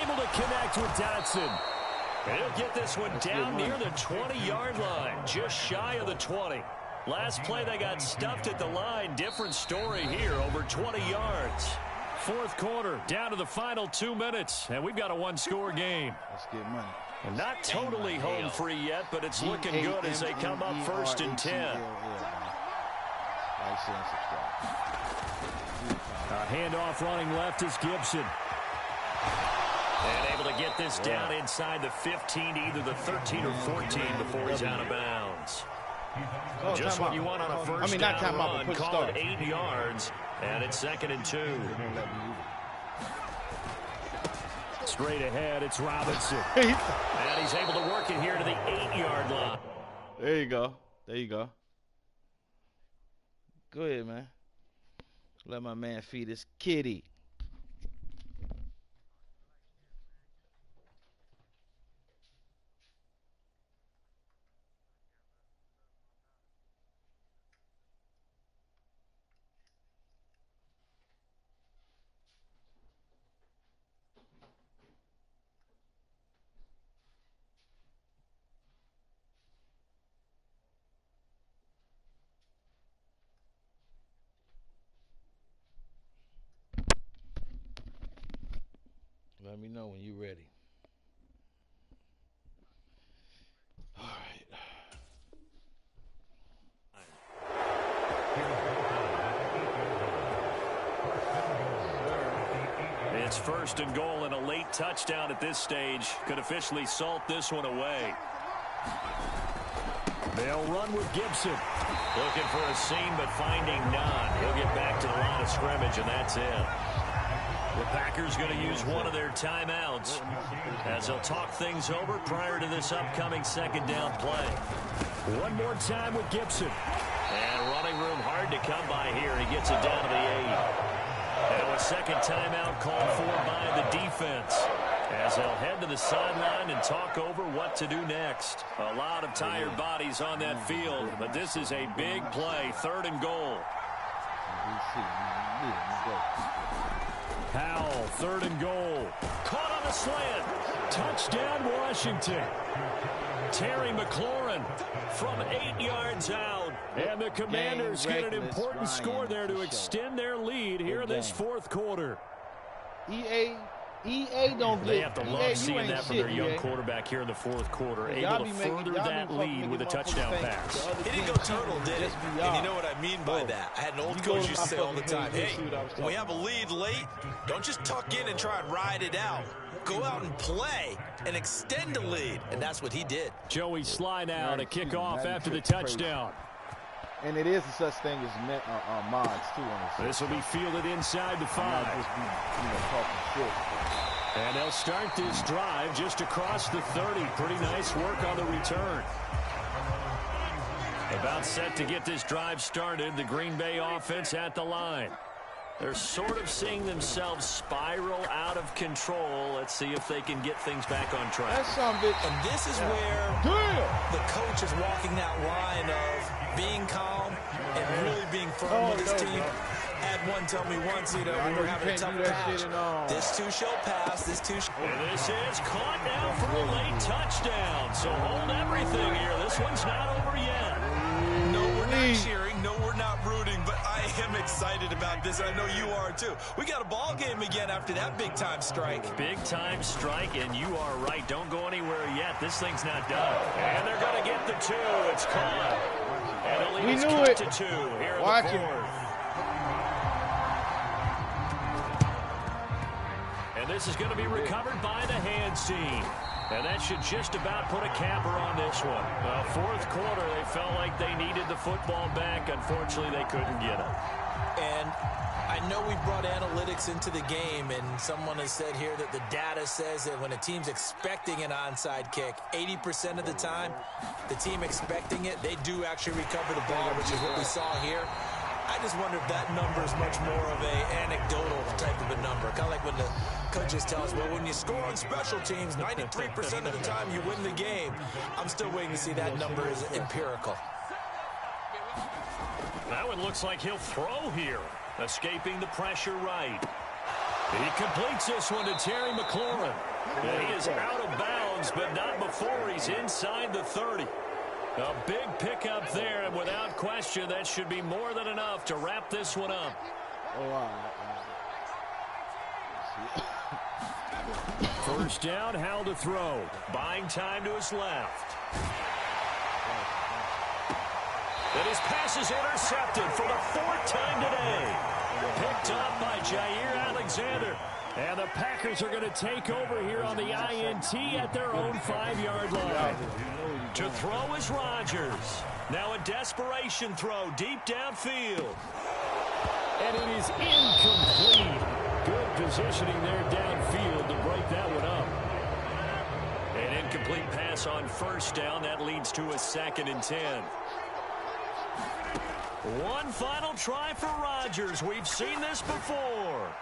Speaker 2: Able to connect with Dotson. He'll get this one down near the 20-yard line, just shy of the 20. Last play, they got stuffed at the line. Different story here, over 20 yards. 4th quarter, down to the final 2 minutes, and we've got a one-score game.
Speaker 1: Let's get money.
Speaker 2: And not totally home free yet, but it's looking good as they come up 1st and 10. A handoff running left is Gibson. And able to get this down inside the 15 to either the 13 or 14 before he's out of bounds. Just what you want on a first down run. Call it 8 yards, and it's 2nd and 2. Straight ahead, it's Robinson. And he's able to work it here to the 8-yard line.
Speaker 1: There you go. There you go. Go ahead, man. Let my man feed his kitty. Let me know when you're ready. All right.
Speaker 2: It's 1st and goal, and a late touchdown at this stage could officially salt this one away. They'll run with Gibson. Looking for a seam, but finding none. He'll get back to the line of scrimmage, and that's it. The Packers going to use one of their timeouts as they'll talk things over prior to this upcoming 2nd down play. One more time with Gibson. And running room hard to come by here. He gets it down to the 8. Now a 2nd timeout called for by the defense as they'll head to the sideline and talk over what to do next. A lot of tired bodies on that field, but this is a big play. 3rd and goal. Howell, 3rd and goal. Caught on the slant. Touchdown, Washington. Terry McLaurin from 8 yards out. And the Commanders get an important score there to extend their lead here in this 4th quarter.
Speaker 1: EA don't get.
Speaker 2: They have to love seeing that from their young quarterback here in the 4th quarter, able to further that lead with a touchdown pass.
Speaker 3: He didn't go turtle, did it? And you know what I mean by that. I had an old coach used to say all the time, hey, when we have a lead late, don't just tuck in and try and ride it out. Go out and play and extend the lead. And that's what he did.
Speaker 2: Joey Sly now to kick off after the touchdown.
Speaker 5: And it is a such thing as mods, too.
Speaker 2: This will be fielded inside the 5. And they'll start this drive just across the 30. Pretty nice work on the return. About set to get this drive started. The Green Bay offense at the line. They're sort of seeing themselves spiral out of control. Let's see if they can get things back on track.
Speaker 1: That's something.
Speaker 3: And this is where the coach is walking that line of being calm and really being firm with his team. Had one tell me once, we were having a tough patch. This too shall pass. This too shall.
Speaker 2: And this is caught now for a late touchdown. So hold everything here. This one's not over yet.
Speaker 3: No, we're not cheering. No, we're not rooting. But I am excited about this. I know you are too. We got a ball game again after that big-time strike.
Speaker 2: Big-time strike, and you are right. Don't go anywhere yet. This thing's not done. And they're going to get the 2. It's caught. And the lead is cut to 2 here in the 4th. And this is going to be recovered by the hands team. And that should just about put a capper on this one. 4th quarter, they felt like they needed the football back. Unfortunately, they couldn't get it.
Speaker 3: And I know we brought analytics into the game, and someone has said here that the data says that when a team's expecting an onside kick, 80% of the time, the team expecting it, they do actually recover the ball, which is what we saw here. I just wonder if that number is much more of a anecdotal type of a number. Kind of like when the coaches tell us, well, when you score on special teams, 93% of the time you win the game. I'm still waiting to see that number is empirical.
Speaker 2: Now it looks like he'll throw here, escaping the pressure right. He completes this one to Terry McLaurin. And he is out of bounds, but not before he's inside the 30. A big pickup there, and without question, that should be more than enough to wrap this one up. First down, Howell to throw. Buying time to his left. And his pass is intercepted for the 4th time today. Picked up by Jair Alexander. And the Packers are going to take over here on the INT at their own 5-yard line. To throw is Rodgers. Now a desperation throw deep downfield. And it is incomplete. Good positioning there downfield to break that one up. An incomplete pass on first down. That leads to a 2nd and 10. One final try for Rodgers. We've seen this before.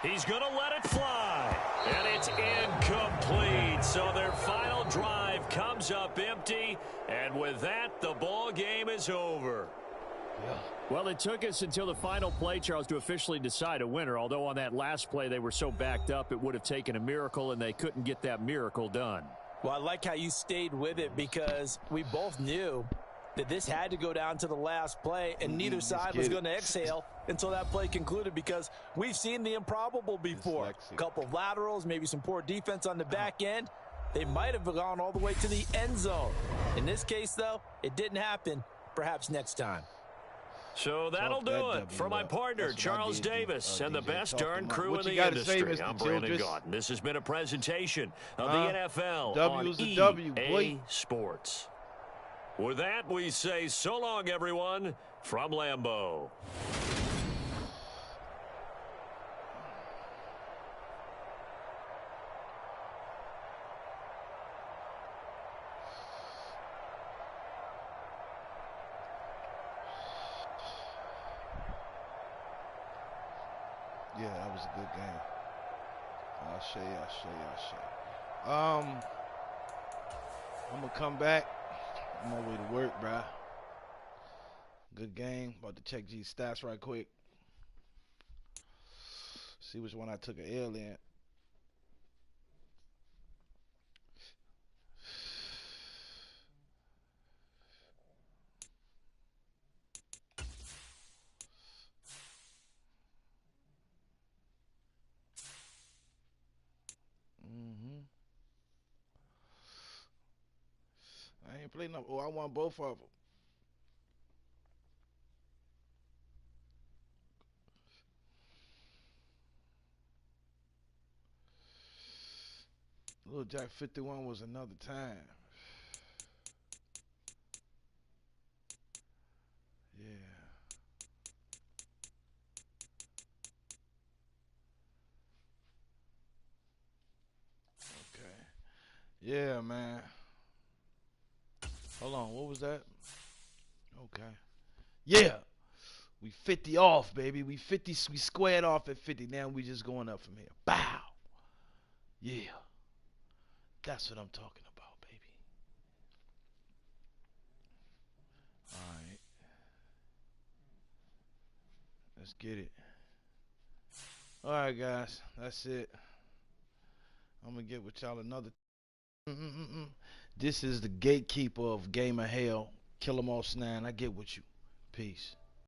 Speaker 2: He's going to let it fly. And it's incomplete. So their final drive comes up empty. And with that, the ball game is over.
Speaker 1: Yeah.
Speaker 2: Well, it took us until the final play, Charles, to officially decide a winner. Although on that last play, they were so backed up, it would have taken a miracle, and they couldn't get that miracle done.
Speaker 3: Well, I like how you stayed with it because we both knew that this had to go down to the last play, and neither side was going to exhale until that play concluded because we've seen the improbable before. A couple of laterals, maybe some poor defense on the back end. They might have gone all the way to the end zone. In this case, though, it didn't happen. Perhaps next time.
Speaker 2: So that'll do it for my partner, Charles Davis, and the best darn crew in the industry. I'm Brandon Gaudin. This has been a presentation of the NFL on EA Sports. With that, we say so long, everyone, from Lambeau.
Speaker 1: Yeah, that was a good game. I'm gonna come back. I'm on my way to work, bruh. Good game. About to check these stats right quick. See which one I took an L in. I ain't played no. Oh, I won both of them. Little Jack 51 was another time. Yeah. Okay. Yeah, man. Hold on, what was that? Okay. Yeah. We 50 off, baby. We squared off at 50. Now we just going up from here. Bow. Yeah. That's what I'm talking about, baby. All right. Let's get it. All right, guys. That's it. I'm going to get with y'all another. This is the gatekeeper of Game of Hell, Killamoss9. I get with you. Peace.